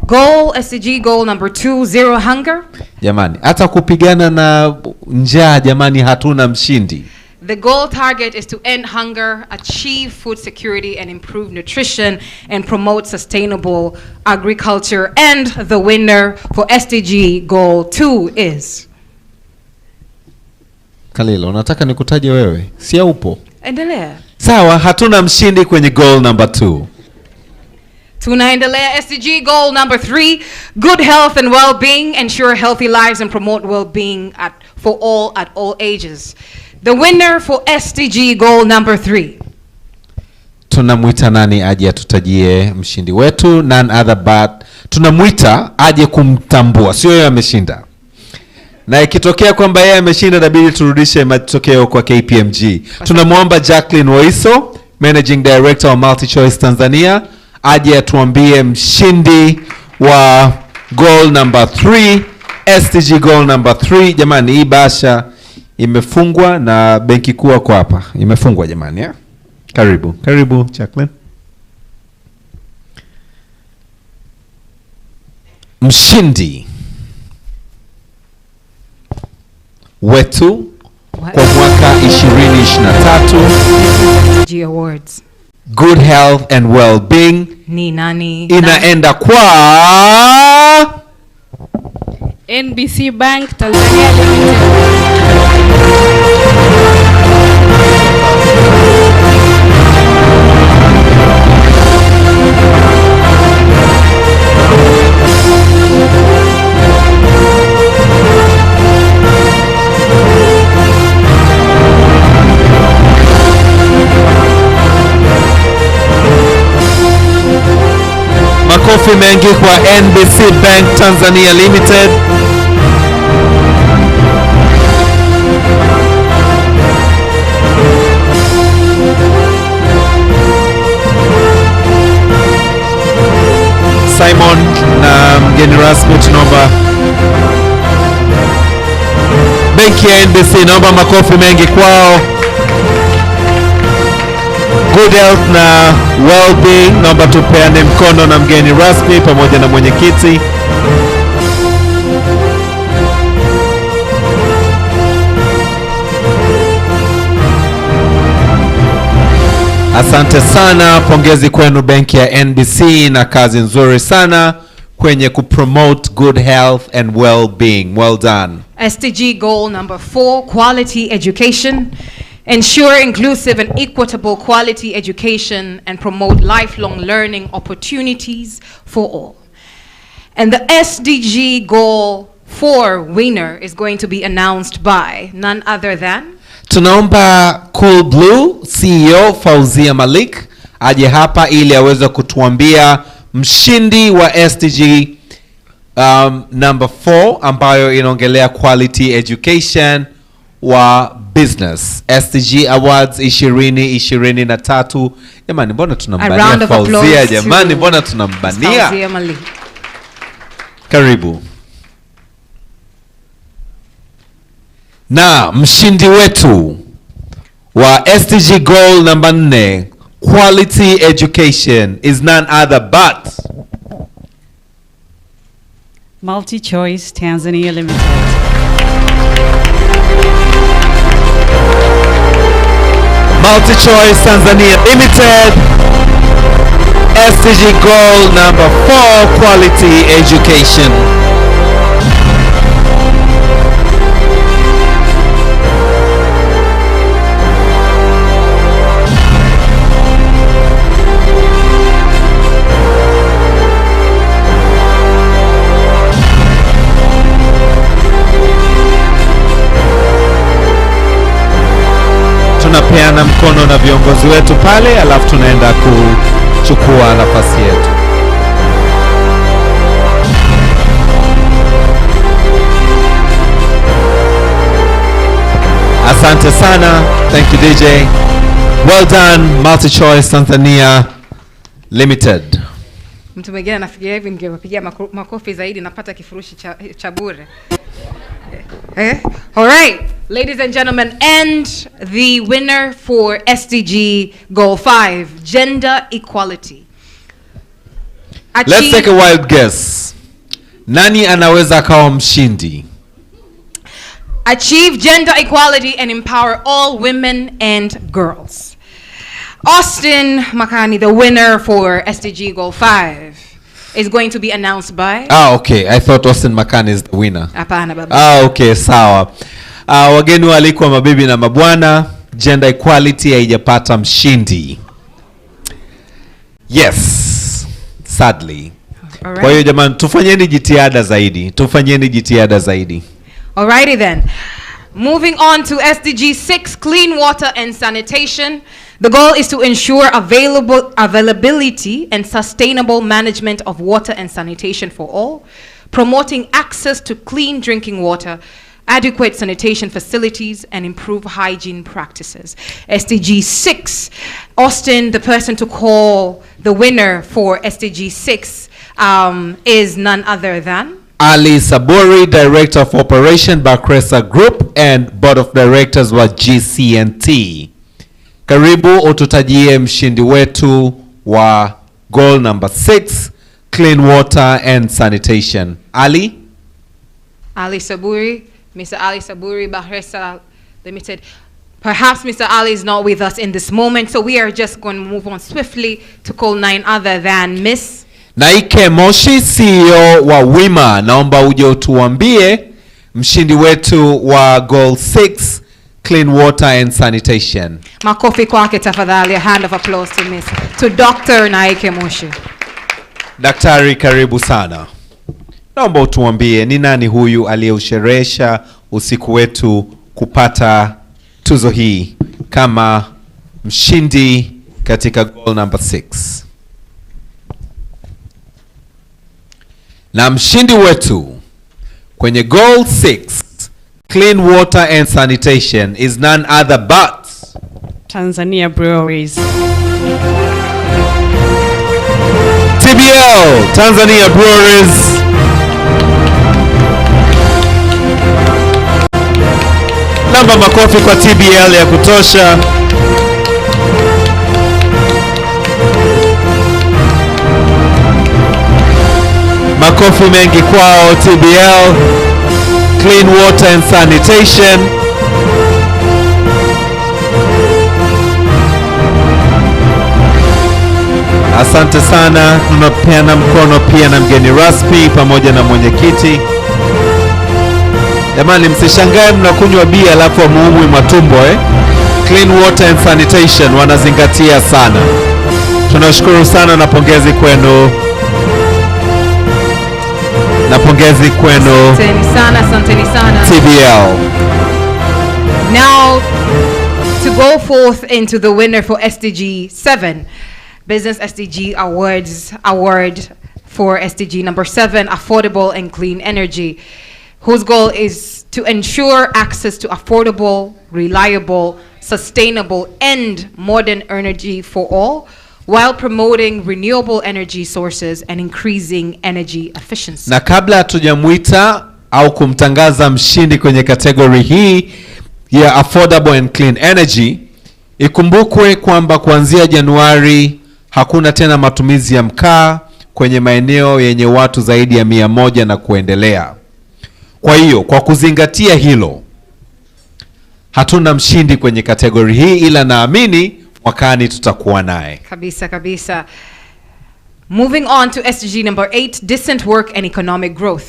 Goal, SDG goal number 2, zero hunger. Jamani, hata kupigana na njaa jamani hatuna mshindi. The goal target is to end hunger, achieve food security and improve nutrition and promote sustainable agriculture. And the winner for SDG goal 2 is... Kalila, unataka nikutaje wewe? Si upo? Endelea. Sawa, hatuna mshindi kwenye goal number 2. Tunaendelea SDG goal number 3, good health and well-being, ensure healthy lives and promote well-being for all at all ages. The winner for SDG goal number 3. Tunamuita nani aje atutajie mshindi wetu? None other but tunamuita aje kumtambua, sio yeye ameshinda. Na ikitokea kwamba yeye ameshinda inabidi turudishe matokeo kwa KPMG. Tunamuomba Jacqueline Woiso, Managing Director wa Multi Choice Tanzania, aje atuambie mshindi wa goal number 3, SDG goal number 3. Jamani, hii basha imefungwa na benki kuu kwa hapa. Imefungwa jamani, ya? Karibu Jacqueline. Mshindi wetu kwa mwaka 2023 Sdg Awards, good health and well-being, ni nani? Inaenda kwa NBC Bank Tanzania Limited. makofi mengi kwa NBC Bank Tanzania Limited. Simon na mgeni rasmi tunaomba benki ya NBC, naomba makofi mengi kwao. Good health na well-being, naomba tupeane mkono na mgeni rasmi pamoja na mwenyekiti. Asante sana, pongezi kwenu benki ya NBC na kazi nzuri sana kwenye kupromote good health and well-being. Well done. SDG goal number 4, quality education. Ensure inclusive and equitable quality education and promote lifelong learning opportunities for all. And the SDG goal 4 winner is going to be announced by none other than Tunaomba Cool Blue CEO Fauzia Malik aje hapa ili aweze kutuambia mshindi wa SDG number 4 ambayo inaongelea quality education wa business. Sdg Awards 2023. Jamani, mbona tunambania Fauzia? Jamani, mbona tunambania? Fauzia Malik. Karibu. Na mshindi wetu wa SDG goal number 4, quality education, is none other but Multi-Choice Tanzania Limited. Multi-Choice Tanzania Limited, SDG goal number 4, quality education. Tunapeana mkono na viongozi wetu pale, alafu tunaenda kuchukua nafasi yetu. Asante sana. Thank you DJ. Well done Multi-Choice Tanzania Limited. Mtu mwingine anafikiria hivi ningepigia makofi zaidi napata kifurushi cha bure. All right, ladies and gentlemen, and the winner for SDG Goal 5, gender equality. Let's take a wild guess. Nani anaweza kawa mshindi? Achieve gender equality and empower all women and girls. Austin Makani, the winner for SDG Goal 5, is going to be announced by... Okay. I thought Austin Makani is the winner. Hapana baba. Okay, sawa. Wageni walikuwa mabibi na mabwana, gender equality haijapata mshindi. Yes, sadly. Alright. Kwa hiyo jamani, tufanyeni jitihada zaidi. Alrighty then. Moving on to SDG 6, clean water and sanitation. The goal is to ensure availability and sustainable management of water and sanitation for all, promoting access to clean drinking water, adequate sanitation facilities, and improve hygiene practices. SDG 6, Austin, the person to call the winner for SDG 6 is none other than Ali Saburi, Director of Operation Bakresa Group and Board of Directors wa GCNT. Karibu ututajie mshindi wetu wa goal number 6, clean water and sanitation. Ali Saburi, Mr. Ali Saburi, Bakresa Limited. Perhaps Mr. Ali is not with us in this moment, so we are just going to move on swiftly to call none other than Miss Naike Moshi, CEO wa Wima. Naomba uje utuambie mshindi wetu wa goal 6, clean water and sanitation. Makofi kwake tafadhali. A hand of applause to Dr. Naike Moshi. Daktari, karibu sana. Naomba utuambie ni nani huyu aliyeusherehesha usiku wetu kupata tuzo hii kama mshindi katika goal number 6. Na mshindi wetu kwenye goal 6, clean water and sanitation, is none other but Tanzania Breweries. TBL, Tanzania Breweries. Namba makofi kwa TBL ya kutosha. Makofi mengi kwao TBL, clean water and sanitation. Asante sana. Tunapeana mkono pia na mgeni rasmi pamoja na mwenyekiti. Jamani, msishangae mnakunywa bia alafu amuumwi matumbo Clean water and sanitation wanazingatia sana. Tunashukuru sana na pongezi kwenu. Na pongezi kwenu. Asanteni sana. TBL. Now, to go forth into the winner for SDG 7, Business SDG Awards award for SDG number 7, affordable and clean energy, whose goal is to ensure access to affordable, reliable, sustainable, and modern energy for all, while promoting renewable energy sources and increasing energy efficiency. Na kabla hatujamuita au kumtangaza mshindi kwenye kategori hii ya affordable and clean energy, ikumbukwe kwamba kuanzia Januari hakuna tena matumizi ya mkaa kwenye maeneo yenye watu zaidi ya 100 na kuendelea. Kwa hiyo, kwa kuzingatia hilo, hatuna mshindi kwenye kategori hii, ila naamini mwakani tutakuwa naye. Kabisa. Moving on to SDG number 8, decent work and economic growth.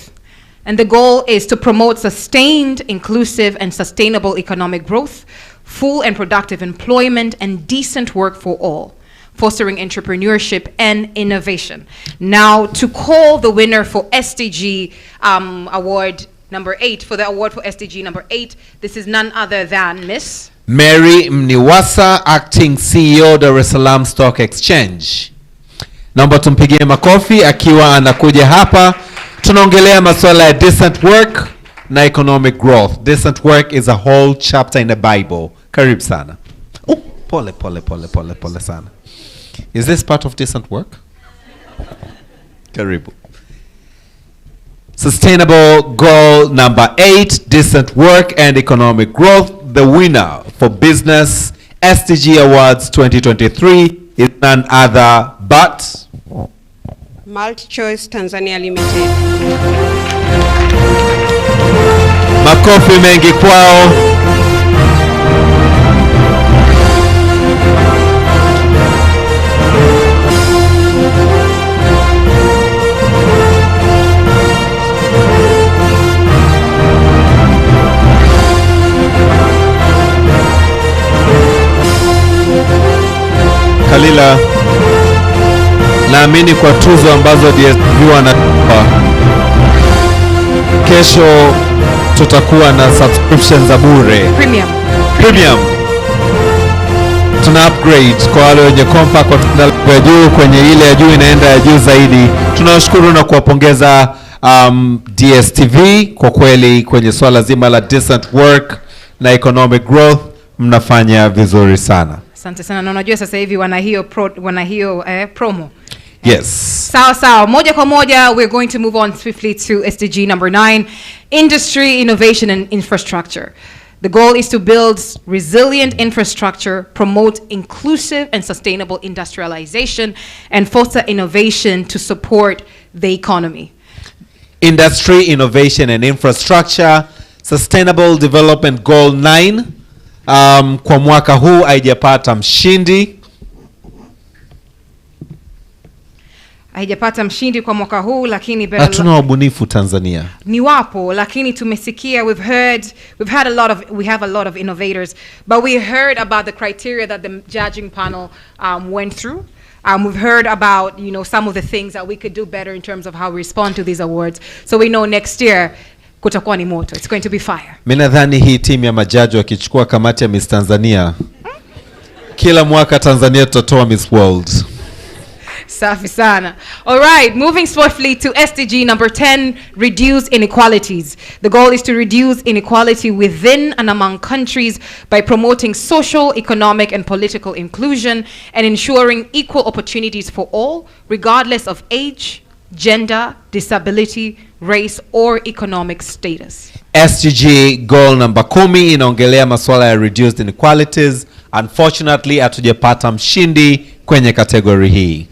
And the goal is to promote sustained, inclusive, and sustainable economic growth, full and productive employment, and decent work for all, fostering entrepreneurship and innovation. Now, to call the winner for SDG award number 8, for the award for SDG number 8, this is none other than Miss Mary Mniwasa, Acting CEO, Dar es Salaam Stock Exchange. Naomba tumpigie makofi akiwa anakuja hapa. Tunaongelea masuala ya decent work na economic growth. Decent work is a whole chapter in the Bible. Karibu sana. Pole sana. Is this part of decent work? Karibu. Sustainable goal number 8, decent work and economic growth. The winner for Business Sdg Awards 2023 is none other but MultiChoice Tanzania Limited. Makofi mengi kwao. Kalila, naamini kwa tuzo ambazo DSTV wanatoa, kesho tutakuwa na subscription za bure. Premium. Tuna upgrade kwa wale wenye kompa kwa ya juu, kwenye ile ya juu inaenda ya juu zaidi. Tunawashukuru na kuwapongeza DSTV kwa kweli kwenye swala zima la decent work na economic growth, mnafanya vizuri sana. Asante sana. Na unajua sasa hivi wana hiyo promo. Yes. Sawa. Moja kwa moja, we're going to move on swiftly to SDG number 9, industry, innovation, and infrastructure. The goal is to build resilient infrastructure, promote inclusive and sustainable industrialization, and foster innovation to support the economy. Industry, innovation, and infrastructure, sustainable development goal 9. Kwa mwaka huu haijapata mshindi. Haijapata mshindi kwa mwaka huu, lakini hatuna wabunifu Tanzania. Ni wapo, lakini tumesikia, we have a lot of innovators, but we heard about the criteria that the judging panel went through. We've heard about, some of the things that we could do better in terms of how we respond to these awards. So we know next year kutakuwa ni moto. It's going to be fire. Mimi nadhani hii timu ya majaji wakichukua kamati ya Miss Tanzania, kila mwaka Tanzania tutatoa Miss World. Safi sana. All right, moving swiftly to SDG number 10, reduce inequalities. The goal is to reduce inequality within and among countries by promoting social, economic, and political inclusion and ensuring equal opportunities for all, regardless of age, gender, disability, race, or economic status. SDG goal number 10 inaongelea masuala ya reduced inequalities. Unfortunately, hatujapata mshindi kwenye kategori hii.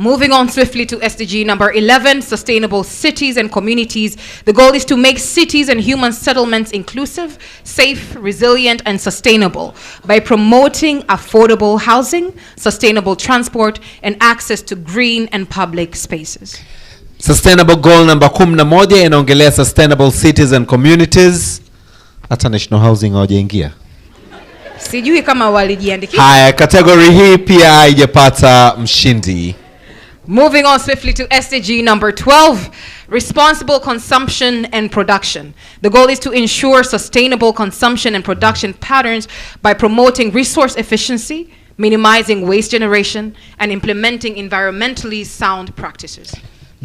Moving on swiftly to SDG number 11, sustainable cities and communities. The goal is to make cities and human settlements inclusive, safe, resilient, and sustainable by promoting affordable housing, sustainable transport, and access to green and public spaces. Sustainable goal number 11 inaongelea sustainable cities and communities. Hata national housing hawajaingia. Sijui kama walijiandikisha. Haya, category hii pia haijapata mshindi. Moving on swiftly to SDG number 12, responsible consumption and production. The goal is to ensure sustainable consumption and production patterns by promoting resource efficiency, minimizing waste generation, and implementing environmentally sound practices.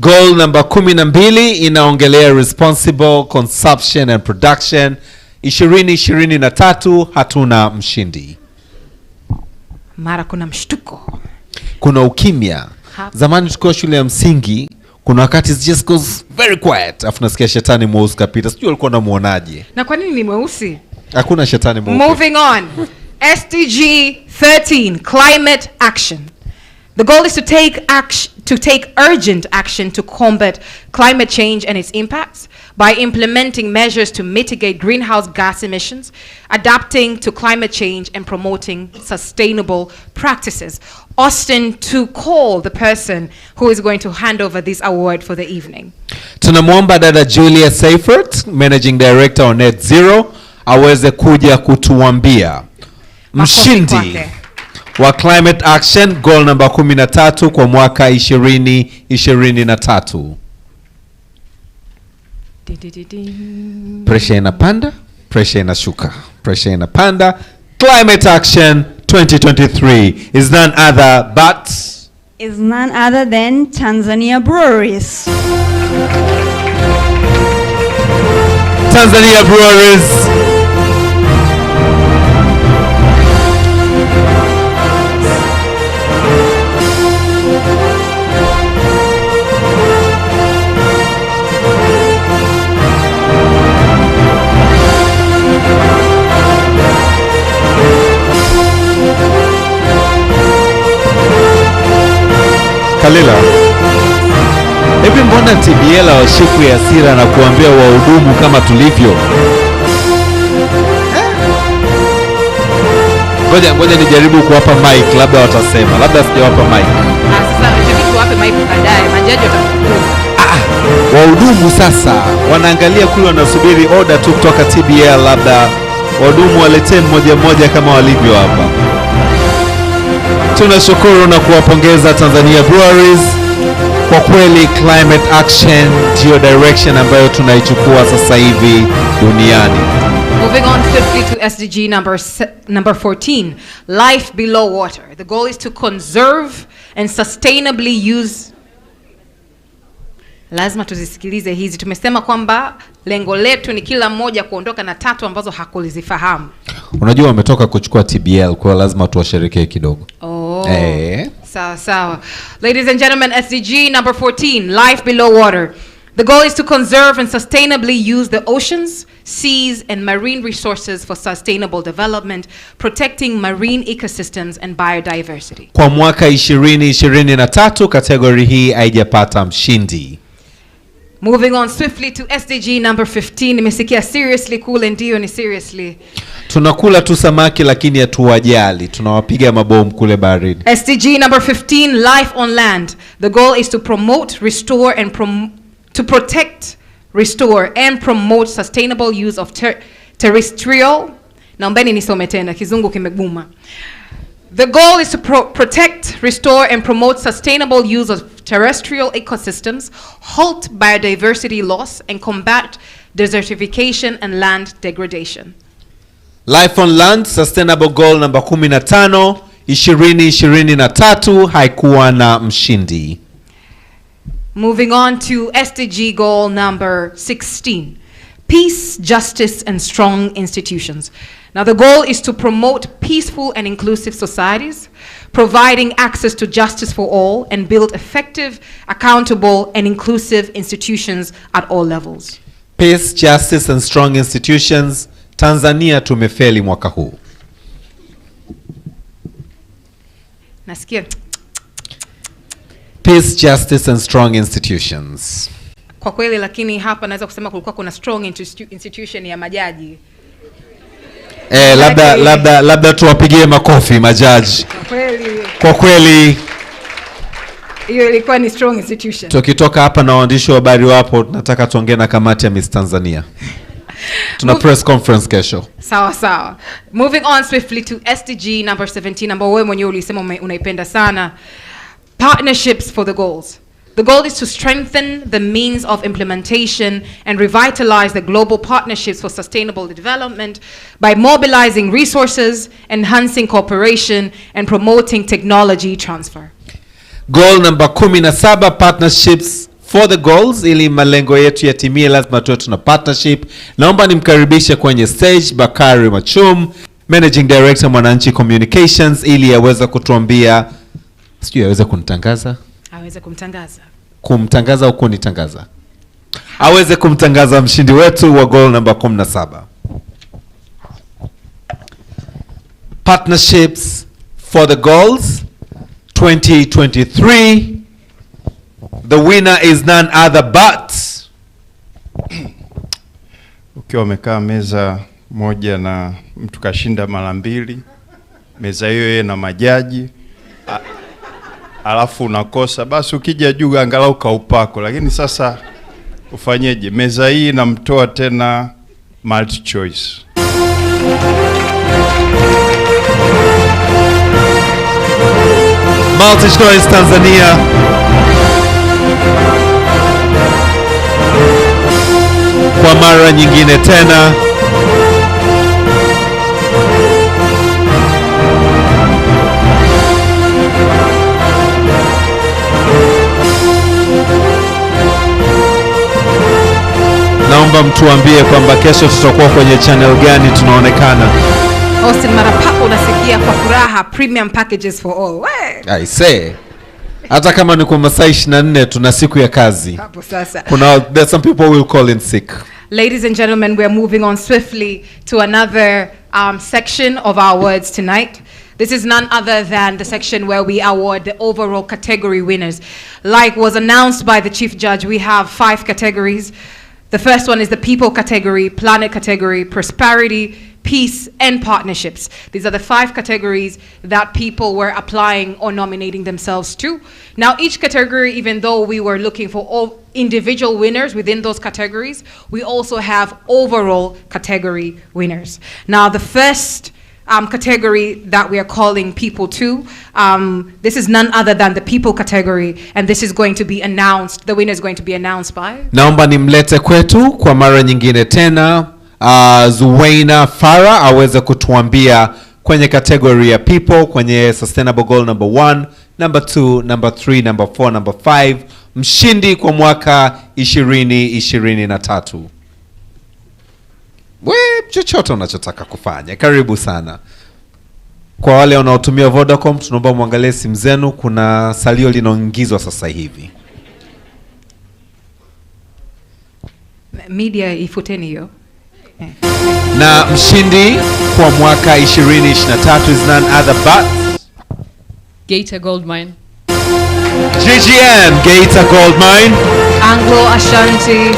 Goal number 12 inaongelea responsible consumption and production. 2023 hatuna mshindi. Mara kuna mshtuko. Kuna ukimya. Zamani tukiwa shule ya msingi, kuna wakati it just goes very quiet. Afu nasikia shetani mweusi kapita. Sijui alikuwa anamuonaje. Na kwa nini ni mweusi? Hakuna shetani mweusi. Moving on. SDG 13, climate action. The goal is to take urgent action to combat climate change and its impacts by implementing measures to mitigate greenhouse gas emissions, adapting to climate change, and promoting sustainable practices. Austin, to call the person who is going to hand over this award for the evening. Tunamwomba dada Julia Seifert, Managing Director on Net Zero, aweze kuja kutuambia mshindi wa climate action goal number 13 kwa mwaka 2023. Pressure inapanda, pressure inashuka, pressure inapanda. Climate action 2023 is none other than Tanzania Breweries. Tanzania Breweries. Kalila, hivi mbona TBL washiku ya hasira na kuambia wahudumu kama tulivyo? Ngoja nijaribu kuwapa mic, labda watasema, labda sijawapa mic. Sasa inabidi tuwape mic baadaye, majaji watakufukuza. Wahudumu sasa wanaangalia kule, wanasubiri order tu kutoka TBL, labda wahudumu waletee mmoja kama walivyo hapa. Tunashukuru na kuwapongeza Tanzania Breweries. Kwa kweli climate action ndio direction ambayo tunaichukua sasa hivi duniani. Moving on swiftly to SDG number 14, life below water. The goal is to conserve and sustainably use. Lazima tuzisikilize hizi. Tumesema kwamba lengo letu ni kila mmoja kuondoka na 3 ambazo hakulizifahamu. Unajua wametoka kuchukua TBL, kwa lazima tuwasherekee kidogo. Sawa. Ladies and gentlemen, SDG number 14, life below water. The goal is to conserve and sustainably use the oceans, seas, and marine resources for sustainable development, protecting marine ecosystems and biodiversity. Kwa mwaka 2023 category hii haijapata mshindi. Moving on swiftly to SDG number 15. Nimesikia seriously kule, ndio ni seriously. Tunakula tu samaki lakini hatuwajali. Tunawapiga mabomu kule baharini. SDG number 15, life on land. The goal is to promote, restore, and protect, restore, and promote sustainable use of terrestrial. Naombeni nisome tena, kizungu kimeguma. The goal is to protect, restore, and promote sustainable use of terrestrial ecosystems, halt biodiversity loss, and combat desertification and land degradation. Life on land, sustainable goal number 15, 2023 haikuwa na mshindi. Moving on to SDG goal number 16, peace, justice, and strong institutions. Now the goal is to promote peaceful and inclusive societies, providing access to justice for all, and build effective, accountable, and inclusive institutions at all levels. Peace, justice, and strong institutions. Tanzania tumefeli mwaka huu. Nasikia Peace, justice and strong institutions. Kwa kweli, lakini hapa naweza kusema kulikuwa kuna strong institution ya majaji. Labda tuwapigie makofi majaji. Kwa kweli hiyo ilikuwa ni strong institution. Tukitoka hapa na waandishi wa habari wapo, tunataka tuongee na kamati ya Miss Tanzania. Tuna press conference kesho. Sawa. Moving on swiftly to SDG number 17, ambayo wewe mwenyewe ulisema unaipenda sana. Partnerships for the goals. The goal is to strengthen the means of implementation and revitalize the global partnerships for sustainable development by mobilizing resources, enhancing cooperation, and promoting technology transfer. Goal number 17, partnerships for the goals. Ili malengo yetu yatimie lazima tuwe tuna partnership. Naomba nimkaribishe kwenye stage Bakari Machum, Managing Director Mwananchi Communications, ili aweze kutuambia, sijui aweze kunitangaza? Aweze kumtangaza. Kumtangaza au kunitangaza? Aweze kumtangaza mshindi wetu wa goal number 17. Partnerships for the goals 2023. The winner is none other but ukiwa umekaa meza moja na mtu kashinda mara mbili, meza hiyo yeye na majaji, alafu unakosa, basi ukija juu angalau kaupako. Lakini sasa ufanyeje? Meza hii namtoa tena multi choice. Multi choice Tanzania. Kwa mara nyingine tena naomba mtuambie kwamba kesho tutakuwa kwenye channel gani tunaonekana. Austin, mara papo unasikia kwa furaha premium packages for all. I say, hata kama ni kwa masaa 24 tuna siku ya kazi. Hapo sasa. There's some people will call in sick. Ladies and gentlemen, we are moving on swiftly to another section of our awards tonight. This is none other than the section where we award the overall category winners. Like was announced by the Chief Judge, we have 5 categories. The first one is the people category, planet category, prosperity, peace, and partnerships. These are the 5 categories that people were applying or nominating themselves to. Now, each category, even though we were looking for all individual winners within those categories, we also have overall category winners. Now, the first category that we are calling people to, this is none other than the people category, and this is going to be announced, the winner is going to be announced by? Naomba nimlete kwetu kwa mara nyingine tena Zuwaina Farah aweze kutuambia kwenye category ya people, kwenye sustainable goal number 1, number 2, number 3, number 4, number 5, mshindi kwa mwaka 2023. Chochote unachotaka kufanya, karibu sana. Kwa wale wanaotumia Vodacom, tunaomba muangalie simu zenu, kuna salio linaongezwa sasa hivi. Media ifuteni hiyo. Na mshindi kwa mwaka 2023 is none other but Geita Gold Mine. GGM, Geita Gold Mine. Anglo Ashanti.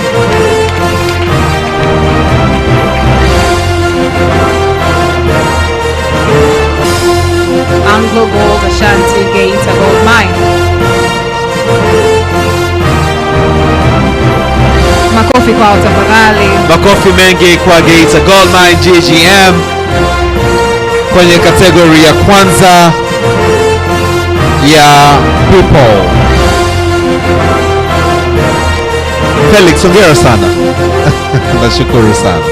Anglo Gold Ashanti Geita Gold Mine. Makofi kwa tafadhali. Makofi mengi kwa Geita Gold Mine GGM kwenye kategori ya kwanza ya people. Felix, ongera sana. Nashukuru sana.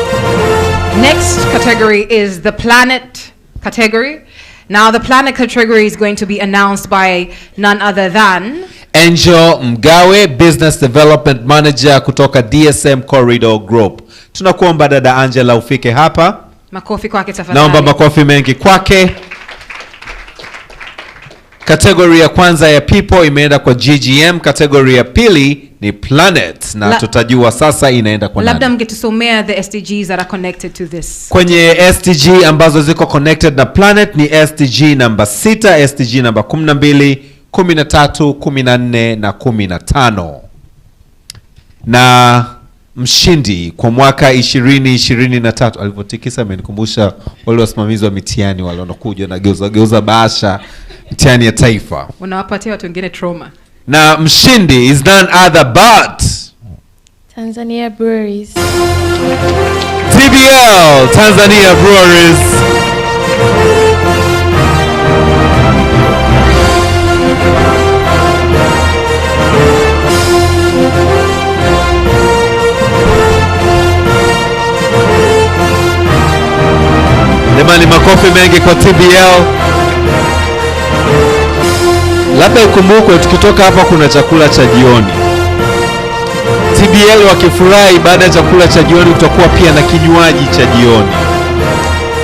Next category is the planet category. Now the planet category is going to be announced by none other than Angel Mgawe, Business Development Manager kutoka DSM Corridor Group. Tunakuomba dada Angela ufike hapa. Makofi kwake tafadhali. Naomba makofi mengi kwake. Kategori ya kwanza ya people imeenda kwa GGM, kategori ya pili ni planet na tutajua sasa inaenda kwa nani. Labda mngetusomea the SDGs that are connected to this. Kwenye SDG ambazo ziko connected na planet ni SDG number 6, SDG number 12, 13, 14 na 15. Na mshindi kwa mwaka 2023 alivyotikisa amenikumbusha wale wasimamizi wa mitihani wale wanakuja na geuza bahasha mitihani ya taifa. Unawapatia watu wengine trauma. Na mshindi is none other but Tanzania Breweries. TBL, Tanzania Breweries. Jamani, makofi mengi kwa TBL. Labda ukumbukwe tukitoka hapa kuna chakula cha jioni. TBL wakifurahi baada ya chakula cha jioni kutakuwa pia na kinywaji cha jioni.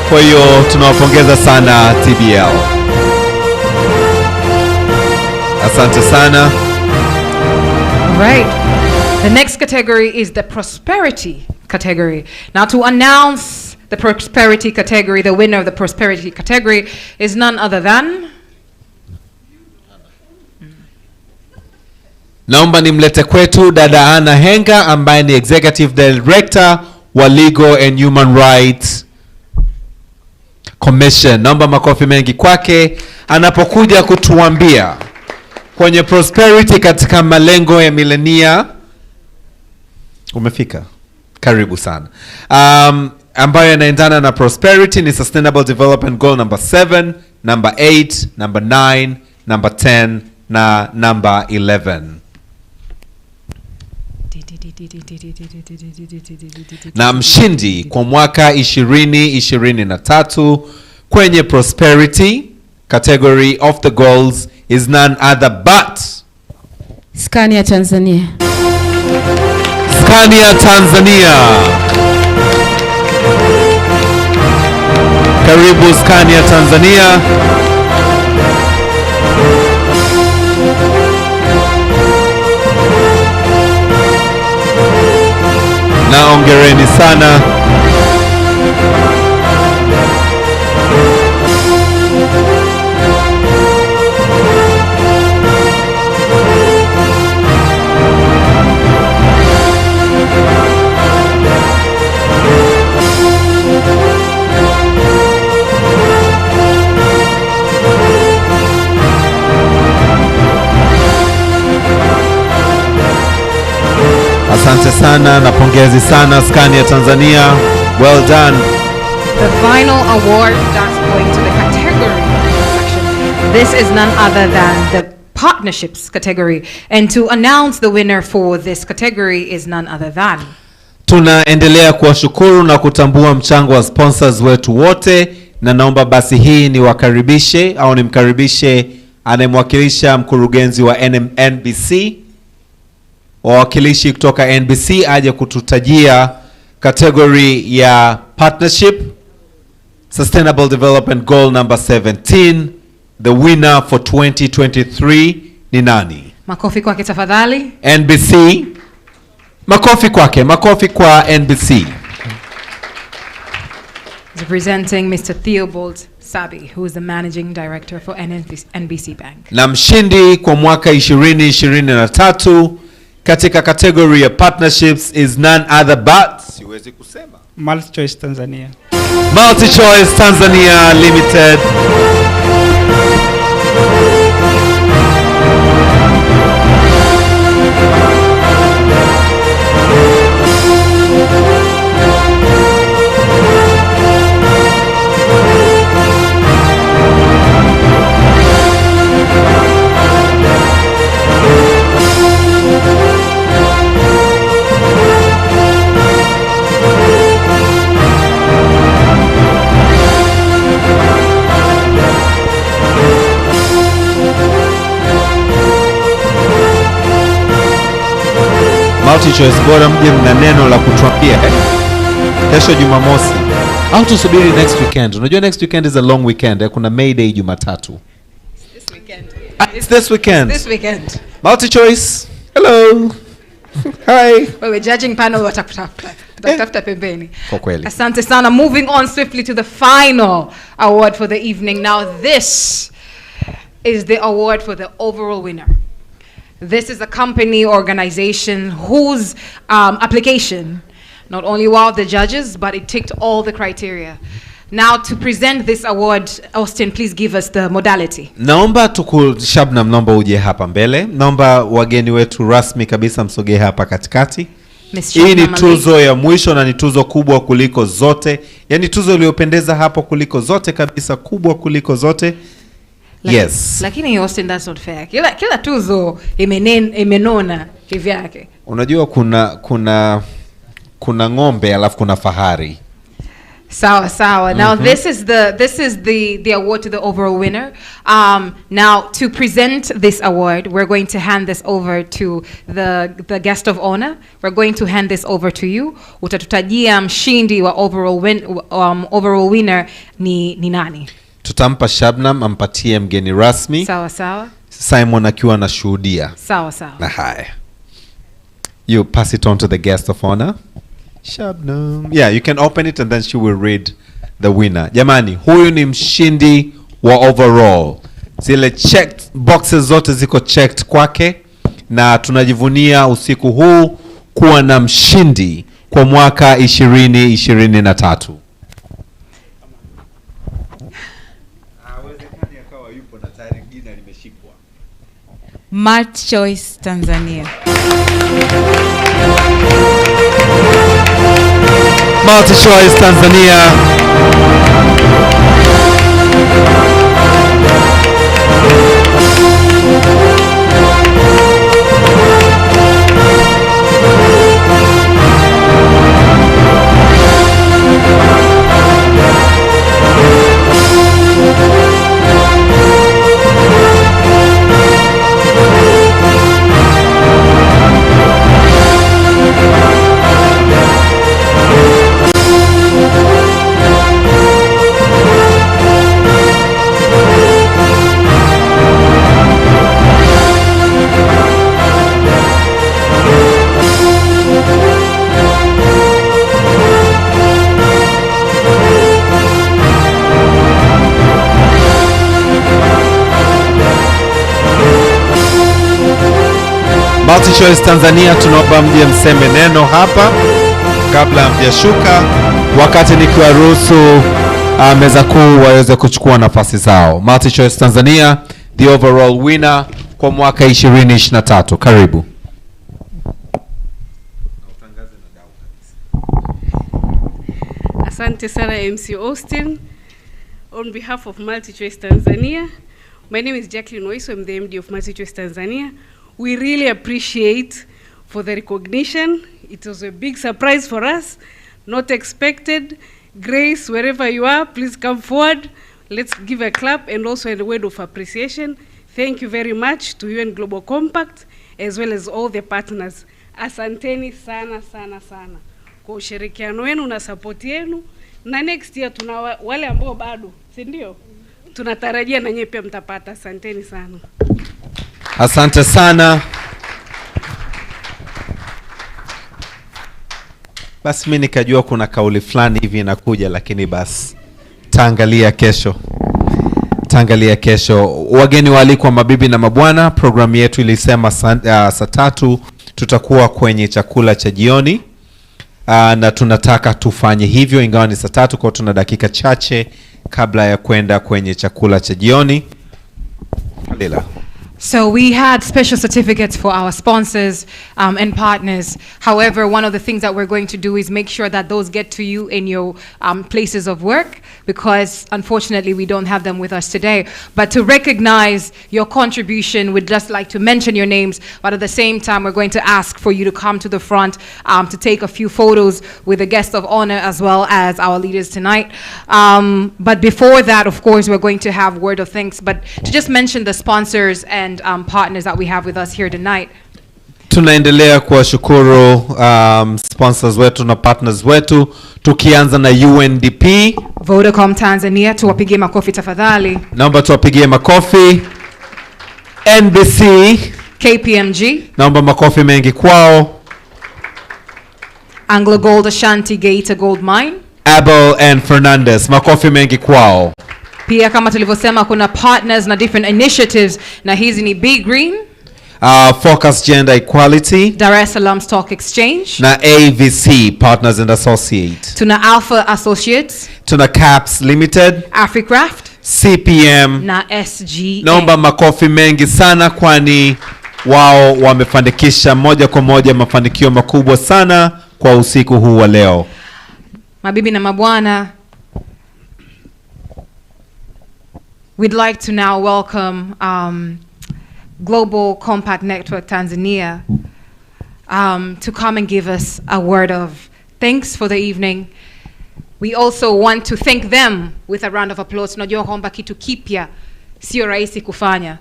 Kwa hiyo tunawapongeza sana TBL. Asante sana. Right. The next category is the prosperity category. Now to announce the prosperity category, the winner of the prosperity category is none other than Naomba nimlete kwetu dada Ana Henga ambaye ni Executive Director wa Legal and Human Rights Commission. Naomba makofi mengi kwake anapokuja kutuambia kwenye prosperity katika malengo ya milenia. Umefika? Karibu sana. Ambayo yanaendana na prosperity ni Sustainable Development Goal number 7, number 8, number 9, number 10 na number 11. Na mshindi kwa mwaka 2023 kwenye prosperity category of the goals is none other but Scania Tanzania. Scania Tanzania. Karibu Scania Tanzania. Na ongereni sana. Asante sana na pongezi sana Scania Tanzania. Well done. the final award that's going to the category section. This is none other than the partnerships category. And to announce the winner for this category is none other than Tunaendelea kuwashukuru na kutambua mchango wa sponsors wetu wote, na naomba basi hii niwakaribishe au nimkaribishe anayemwakilisha mkurugenzi wa NBC, wawakilishi kutoka NBC aje kututajia category ya partnership Sustainable Development Goal number 17. The winner for 2023 ni nani? makofi kwake tafadhali. NBC. Makofi kwake, makofi kwa NBC. Representing Mr. Theobald Sabi, who is the managing director for NBC Bank. Na mshindi kwa mwaka 2023 katika category ya partnerships is none other but siwezi kusema MultiChoice Tanzania. MultiChoice Tanzania Limited. MultiChoice, bora mje mna neno la kutuambia kesho Jumamosi au tusubiri next weekend? Unajua next weekend is a long weekend, kuna May Day Jumatatu. This weekend. It's this weekend. This weekend. MultiChoice, hello. Hi. We're judging panel watakutafuta pembeni. Kwa kweli. Asante sana. Moving on swiftly to the final award for the evening. Now this is the award for the overall winner. This is a company organization whose application not only wowed the judges, but it ticked all the criteria. Now to present this award, Austin, please give us the modality. Naomba Shabnam, naomba uje hapa mbele. Naomba wageni wetu rasmi kabisa msogee hapa katikati. Hii ni tuzo ya mwisho na ni tuzo kubwa kuliko zote. Yaani tuzo iliyopendeza hapo kuliko zote kabisa, kubwa kuliko zote. Yes. Lakini Austin, that's not fair. Kila tuzo imenona kivyake. Unajua kuna ng'ombe alafu kuna fahari. Sawa. Now this is the award to the overall winner. Now to present this award, we're going to hand this over to the guest of honor. We're going to hand this over to you. Utatutajia mshindi wa overall winner ni nani? Tutampa Shabnam ampatie mgeni rasmi. Sawa. Simon akiwa anashuhudia. Sawa. Na haya. You pass it on to the guest of honor. Shabnam. Yeah, you can open it and then she will read the winner. Jamani, huyu ni mshindi wa overall. Zile checked boxes zote ziko checked kwake, na tunajivunia usiku huu kuwa na mshindi kwa mwaka 2023. MultiChoice Tanzania. MultiChoice Tanzania. MultiChoice Tanzania, tunaomba mje mseme neno hapa kabla mjashuka, wakati nikiwaruhusu meza kuu waweze kuchukua nafasi zao. MultiChoice Tanzania, the overall winner kwa mwaka 2023. Karibu. Asante sana MC Austin. On behalf of MultiChoice Tanzania, my name is Jacqueline Oiso, I'm the MD of MultiChoice Tanzania. We really appreciate for the recognition. It was a big surprise for us, not expected. Grace, wherever you are, please come forward. Let's give a clap and also a word of appreciation. Thank you very much to UN Global Compact as well as all the partners. Asanteni sana kwa ushirikiano wenu na support yenu, na next year tuna wale ambao bado, si ndio? Tunatarajia na nyinyi pia mtapata. Asanteni sana. Asante sana. Basi mimi nikajua kuna kauli fulani hivi inakuja, lakini basi taangalia kesho. Wageni waalikwa, mabibi na mabwana, programu yetu ilisema saa 3 tutakuwa kwenye chakula cha jioni. Na tunataka tufanye hivyo ingawa ni saa 3, kwa tuna dakika chache kabla ya kwenda kwenye chakula cha jioni. Alila. So we had special certificates for our sponsors and partners. However, one of the things that we're going to do is make sure that those get to you in your places of work, because unfortunately we don't have them with us today. But to recognize your contribution, we'd just like to mention your names, but at the same time we're going to ask for you to come to the front to take a few photos with the guest of honor as well as our leaders tonight. But before that, of course, we're going to have word of thanks, but to just mention the sponsors and partners that we have with us here tonight. Tunaendelea kuwashukuru sponsors wetu na partners wetu, tukianza na UNDP. Vodacom Tanzania, tuwapigie makofi tafadhali. Naomba tuwapigie makofi. NBC. KPMG. Naomba makofi mengi kwao. Anglo Gold Ashanti Geita Gold Mine. Abel and Fernandez, makofi mengi kwao. Pia kama tulivyosema kuna partners na different initiatives, na hizi ni Be Green, Focus Gender Equality, Dar es Salaam Stock Exchange, na AVC Partners and Associates, tuna Alpha Associates, tuna Caps Limited, Africraft, CPM na SG. Naomba makofi mengi sana, kwani wao wamefanikisha moja kwa moja mafanikio makubwa sana kwa usiku huu wa leo. Mabibi na mabwana, we'd like to now welcome Global Compact Network Tanzania to come and give us a word of thanks for the evening. We also want to thank them with a round of applause. Tunajua kwamba kitu kipya sio rahisi kufanya.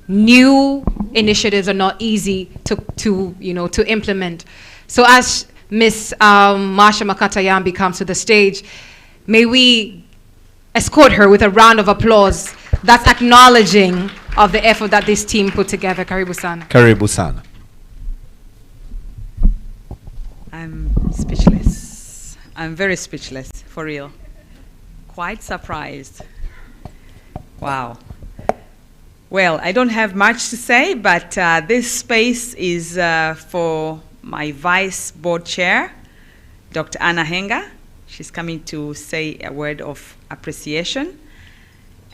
New initiatives are not easy to implement. So as Miss Marsha Makatayambi comes to the stage, may we escort her with a round of applause that's acknowledging of the effort that this team put together. Karibu sana. Karibu sana. I'm speechless. I'm very speechless, for real. Quite surprised. Wow. Well, I don't have much to say, but this space is for my Vice Board Chair, Dr. Anna Henga. She's coming to say a word of appreciation,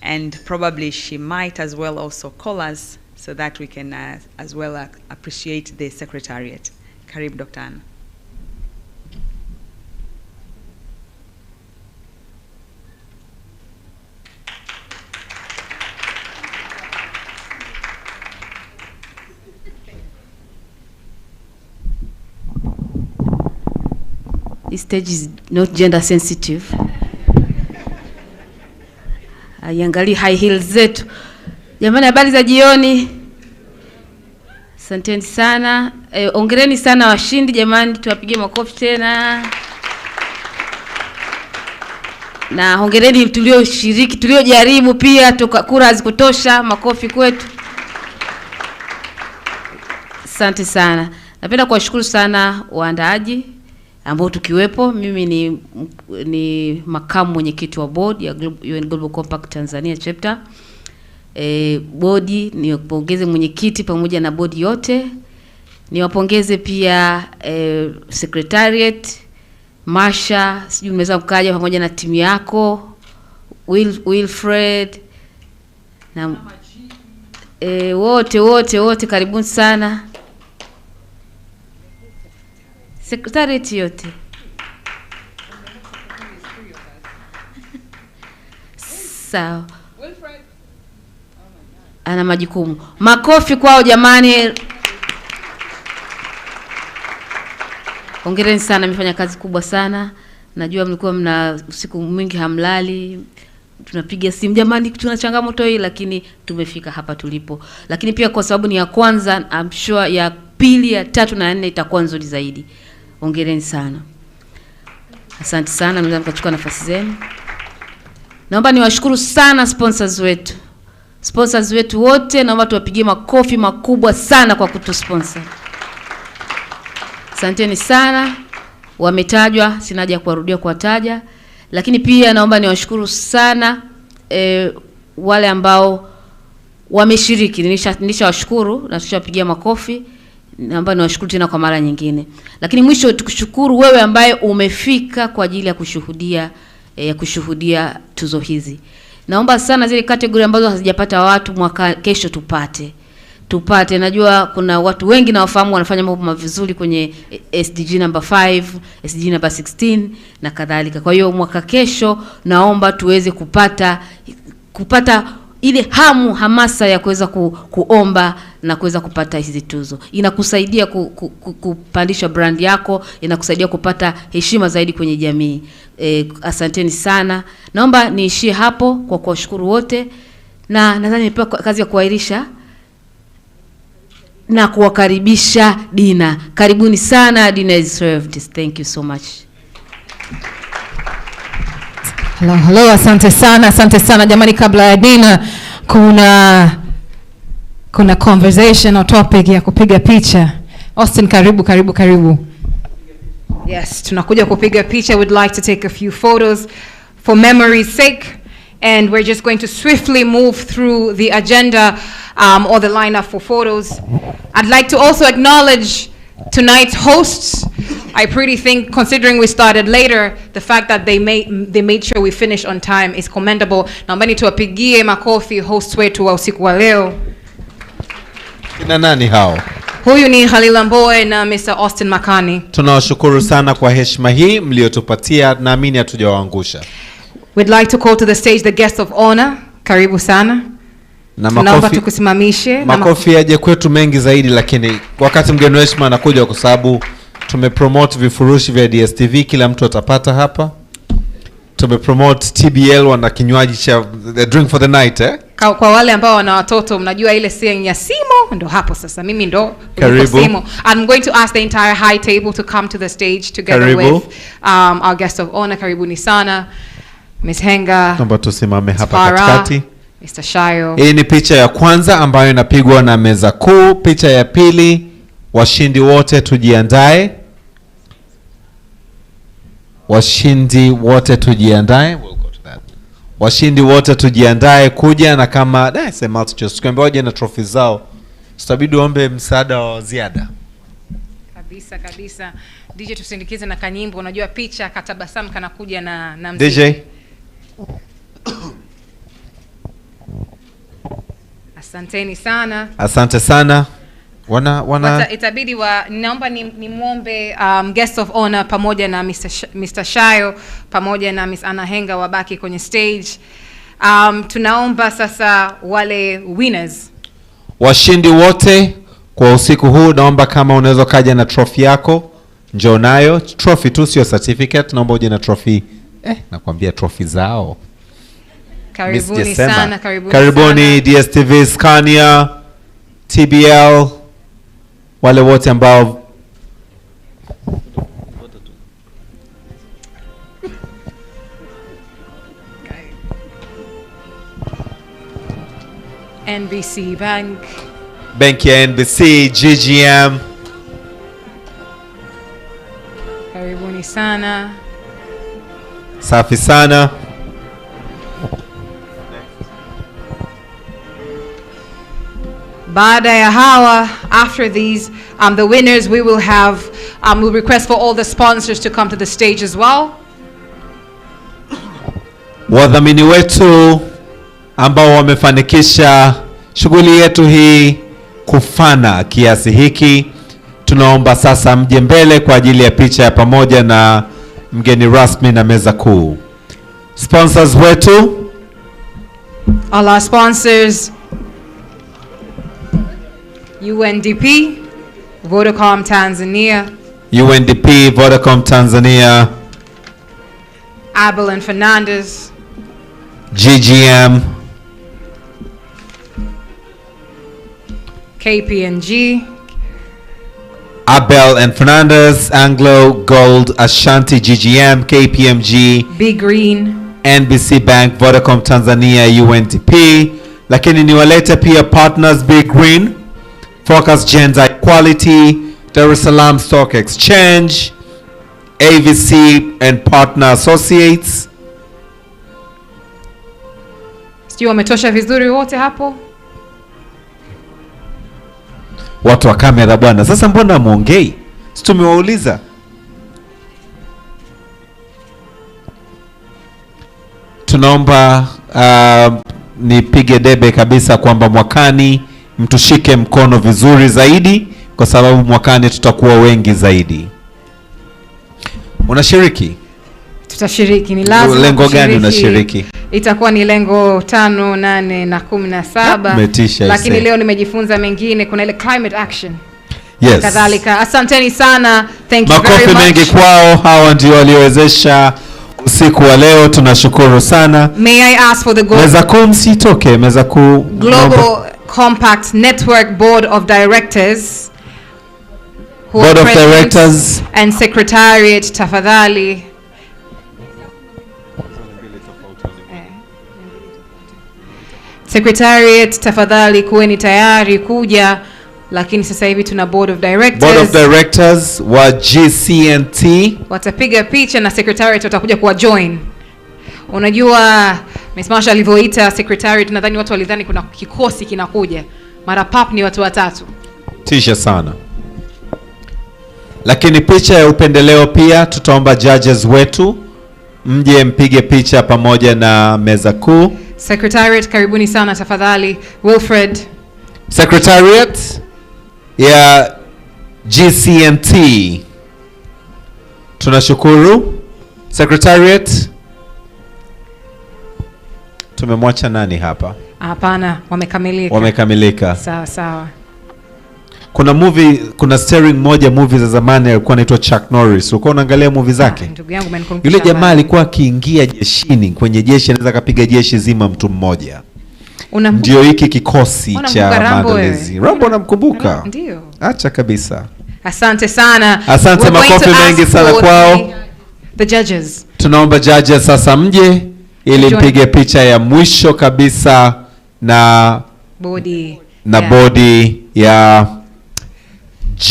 and probably she might as well also call us so that we can as well appreciate the Secretariat. Karibu, Dr. Anna. This stage is not gender sensitive. Aiangalie high heels zetu. Jamani, habari za jioni. Asanteni sana. Ongereni sana washindi jamani, tuwapigie makofi tena. Na hongereni tulioshiriki, tuliojaribu pia kura hazikutosha, makofi kwetu. Asante sana. Napenda kuwashukuru sana waandaaji ambao tukiwepo. Mimi ni makamu mwenyekiti wa board ya UN Global Compact Tanzania chapter. Bodi niwapongeze mwenyekiti pamoja na bodi yote. Niwapongeze pia secretariat, Marsha, sijui mnaweza mkaja pamoja na timu yako, Wilfred na wote karibuni sana. Secretariat yote. Sawa. Wilfred ana majukumu. Makofi kwao jamani. Hongereni sana, mmefanya kazi kubwa sana. Najua mlikuwa mna usiku mwingi hamlali. Tunapiga simu jamani, tuna changamoto hii, lakini tumefika hapa tulipo. Lakini pia kwa sababu ni ya kwanza, I'm sure ya pili, ya tatu na nne itakuwa nzuri zaidi. Hongereni sana. Asante sana, mnaweza mkachukua nafasi zenu. Naomba niwashukuru sana sponsors wetu. Sponsors wetu wote naomba tuwapigie makofi makubwa sana kwa kutusponsor. Asanteni sana. Wametajwa, sina haja kuwarudia kuwataja. Lakini pia naomba niwashukuru sana wale ambao wameshiriki. Nilishawashukuru na tushawapigia makofi. Naomba niwashukuru tena kwa mara nyingine. Lakini mwisho tukushukuru wewe ambaye umefika kwa ajili ya kushuhudia tuzo hizi. Naomba sana zile category ambazo hazijapata watu mwaka kesho tupate. Najua kuna watu wengi na wafahamu wanafanya mambo vizuri kwenye SDG number 5, SDG number 16 na kadhalika. Kwa hiyo mwaka kesho naomba tuweze kupata ile hamasa ya kuweza kuomba na kuweza kupata hizi tuzo. Inakusaidia kupandisha brand yako, inakusaidia kupata heshima zaidi kwenye jamii. Asanteni sana. Naomba niishie hapo kwa kuwashukuru wote, na nadhani nipewa kazi ya kuahirisha na kuwakaribisha dina. Karibuni sana, dinner is served. Thank you so much. Hello, asante sana jamani. Kabla ya dinner kuna conversation or topic ya kupiga picha. Austin, karibu. Yes, tunakuja kupiga picha. We'd like to take a few photos for memory's sake. and we're just going to swiftly move through the agenda or the lineup for photos. I'd like to also acknowledge tonight's hosts. I pretty think, considering we started later, the fact that they made sure we finish on time is commendable. Naombeni tuwapigie makofi hosts wetu wa usiku wa leo. Kina nani hao? Huyu ni Khalila Mbowe na Mr. Austin Makani. Tunawashukuru sana kwa heshima hii mliotupatia, naamini hatujawaangusha. We'd like to call to the stage the guest of honor. Karibu sana. Na Tunaomba tukusimamishe. Makofi yaje kwetu mengi zaidi, lakini wakati mgeni heshima anakuja, kwa sababu tumepromote vifurushi vya DSTV, kila mtu atapata hapa. Tumepromote TBL, wana kinywaji cha drink for the night Kwa wale ambao wana watoto, mnajua ile sing ya Simo, ndo hapo sasa. Mimi ndo Simo. I'm going to ask the entire high table to come to the stage together with our guest of honor. Karibuni sana. Ms. Henga. Naomba tusimame hapa katikati. Mr. Shayo. Hii ni picha ya kwanza ambayo inapigwa na meza kuu. Picha ya pili, washindi wote tujiandae. Washindi wote tujiandae. We'll go to that. Washindi wote tujiandae kuja, na kama sema tukiambia waje na trophy zao, tutabidi ombe msaada wa ziada. Kabisa. DJ tusindikize na kanyimbo. Unajua picha katabasamu kanakuja na DJ. Asanteni sana. Asante sana. Itabidi naomba ni muombe guest of honor pamoja na Mr. Shayo pamoja na Miss Anna Henga wabaki kwenye stage. Tunaomba sasa wale winners, washindi wote kwa usiku huu, naomba kama unaweza kaja na trophy yako, njoo nayo. Trophy tu, sio certificate. Naomba uje na trophy. Nakwambia trophy zao. Karibuni sana, karibuni DSTV, Scania, TBL, wale wote ambao NBC Bank, benki ya NBC, GGM. Karibuni sana. Safi sana. Baada ya hawa, after these, the winners, we will have, we'll request for all the sponsors to come to the stage as well. Wadhamini wetu ambao wamefanikisha shughuli yetu hii kufana kiasi hiki, tunaomba sasa mje mbele kwa ajili ya picha ya pamoja na mgeni rasmi na meza kuu. Sponsors wetu, all our sponsors: UNDP, Vodacom Tanzania, UNDP, Vodacom Tanzania, Abel and Fernandez, GGM, KPNG, Abel and Fernandez, Anglo Gold, Ashanti, GGM, KPMG, Big Green, NBC Bank, Vodacom Tanzania, UNDP. Lakini niwalete pia partners: Big Green, Focus Gender Equality, Dar es Salaam Stock Exchange, AVC and Partner Associates. Sio wametosha vizuri wote hapo? Watu wa kamera bwana, sasa mbona muongei? Si tumewauliza. Tunaomba nipige debe kabisa kwamba mwakani mtushike mkono vizuri zaidi, kwa sababu mwakani tutakuwa wengi zaidi. Unashiriki? Tutashiriki, ni lazima. Lengo gani unashiriki? Itakuwa ni lengo 5, 8 na 17. Lakini leo nimejifunza mengine, kuna ile climate action. Yes. Kadhalika. Asanteni sana. Thank you very much. Makofi mengi kwao, hawa ndio waliowezesha usiku wa leo, tunashukuru sana. May I ask for the meza kuu msitoke, meza kuu Global Compact Network Board of Directors, Board of Directors and Secretariat, tafadhali. Secretariat, tafadhali kuweni tayari kuja, lakini sasa hivi tuna Board of Directors. Board of Directors wa GCNT watapiga picha na Secretariat watakuja kuwa join. Unajua Miss Marsha alivyoita secretariat, nadhani watu walidhani kuna kikosi kinakuja. Mara pap ni watu watatu. Tisha sana. Lakini picha ya upendeleo pia tutaomba judges wetu mje mpige picha pamoja na meza kuu. Secretariat, karibuni sana tafadhali. Wilfred. Secretariat ya GCNT. Tunashukuru. Secretariat. Tumemwacha nani hapa? Hapana, wamekamilika. Wamekamilika. Sawa sawa. Kuna starring moja movie za zamani alikuwa anaitwa Chuck Norris. Ulikuwa unaangalia movie zake? Ndugu yangu umenikumbusha. Yule jamaa alikuwa akiingia jeshini, kwenye jeshi anaweza kapiga jeshi zima mtu mmoja. Ndio hiki kikosi cha maandalizi. Rambo namkumbuka. Ndio. Acha kabisa. Asante sana. Asante, makofi mengi sana kwao. The judges. Tunaomba judges sasa mje ili mpige picha ya mwisho kabisa na body ya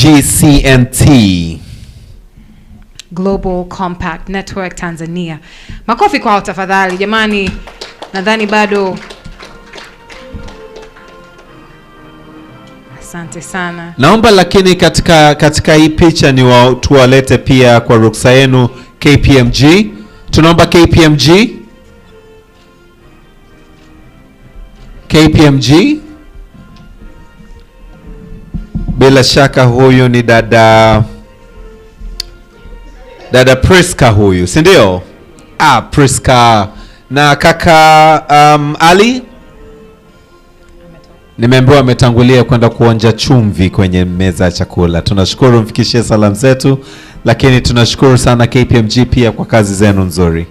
GCNT, Global Compact Network Tanzania. Makofi kwao tafadhali jamani. Nadhani bado. Asante sana. Naomba lakini katika hii picha ni tuwalete pia kwa ruksa yenu KPMG. Tunaomba KPMG. KPMG. Bila shaka huyu ni dada Priska huyu, si ndio? Priska na kaka Ali. Nimeambiwa ametangulia kwenda kuonja chumvi kwenye meza ya chakula. Tunashukuru, mfikishie salamu zetu, lakini tunashukuru sana KPMG pia kwa kazi zenu nzuri.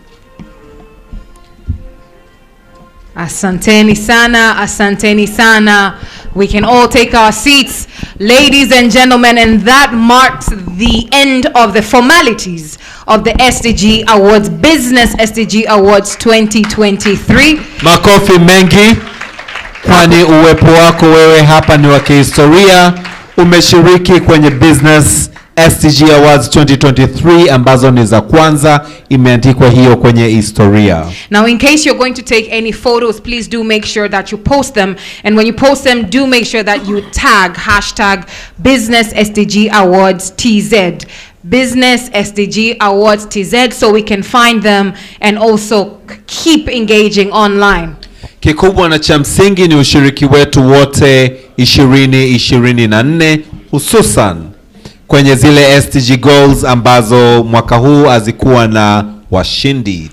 Asanteni sana, asanteni sana. We can all take our seats, ladies and gentlemen, and that marks the end of the formalities of the SDG Awards, Business SDG Awards 2023. Makofi mengi, kwani uwepo wako wewe hapa ni wa kihistoria. Umeshiriki kwenye Business SDG Awards 2023 ambazo ni za kwanza, imeandikwa hiyo kwenye historia. Now in case you're going to take any photos, please do make sure that you post them, and when you post them, do make sure that you tag #Business SDG Awards TZ. Business SDG Awards TZ, so we can find them and also keep engaging online. Kikubwa na cha msingi ni ushiriki wetu wote 2024, hususan kwenye zile SDG goals ambazo mwaka huu hazikuwa na washindi.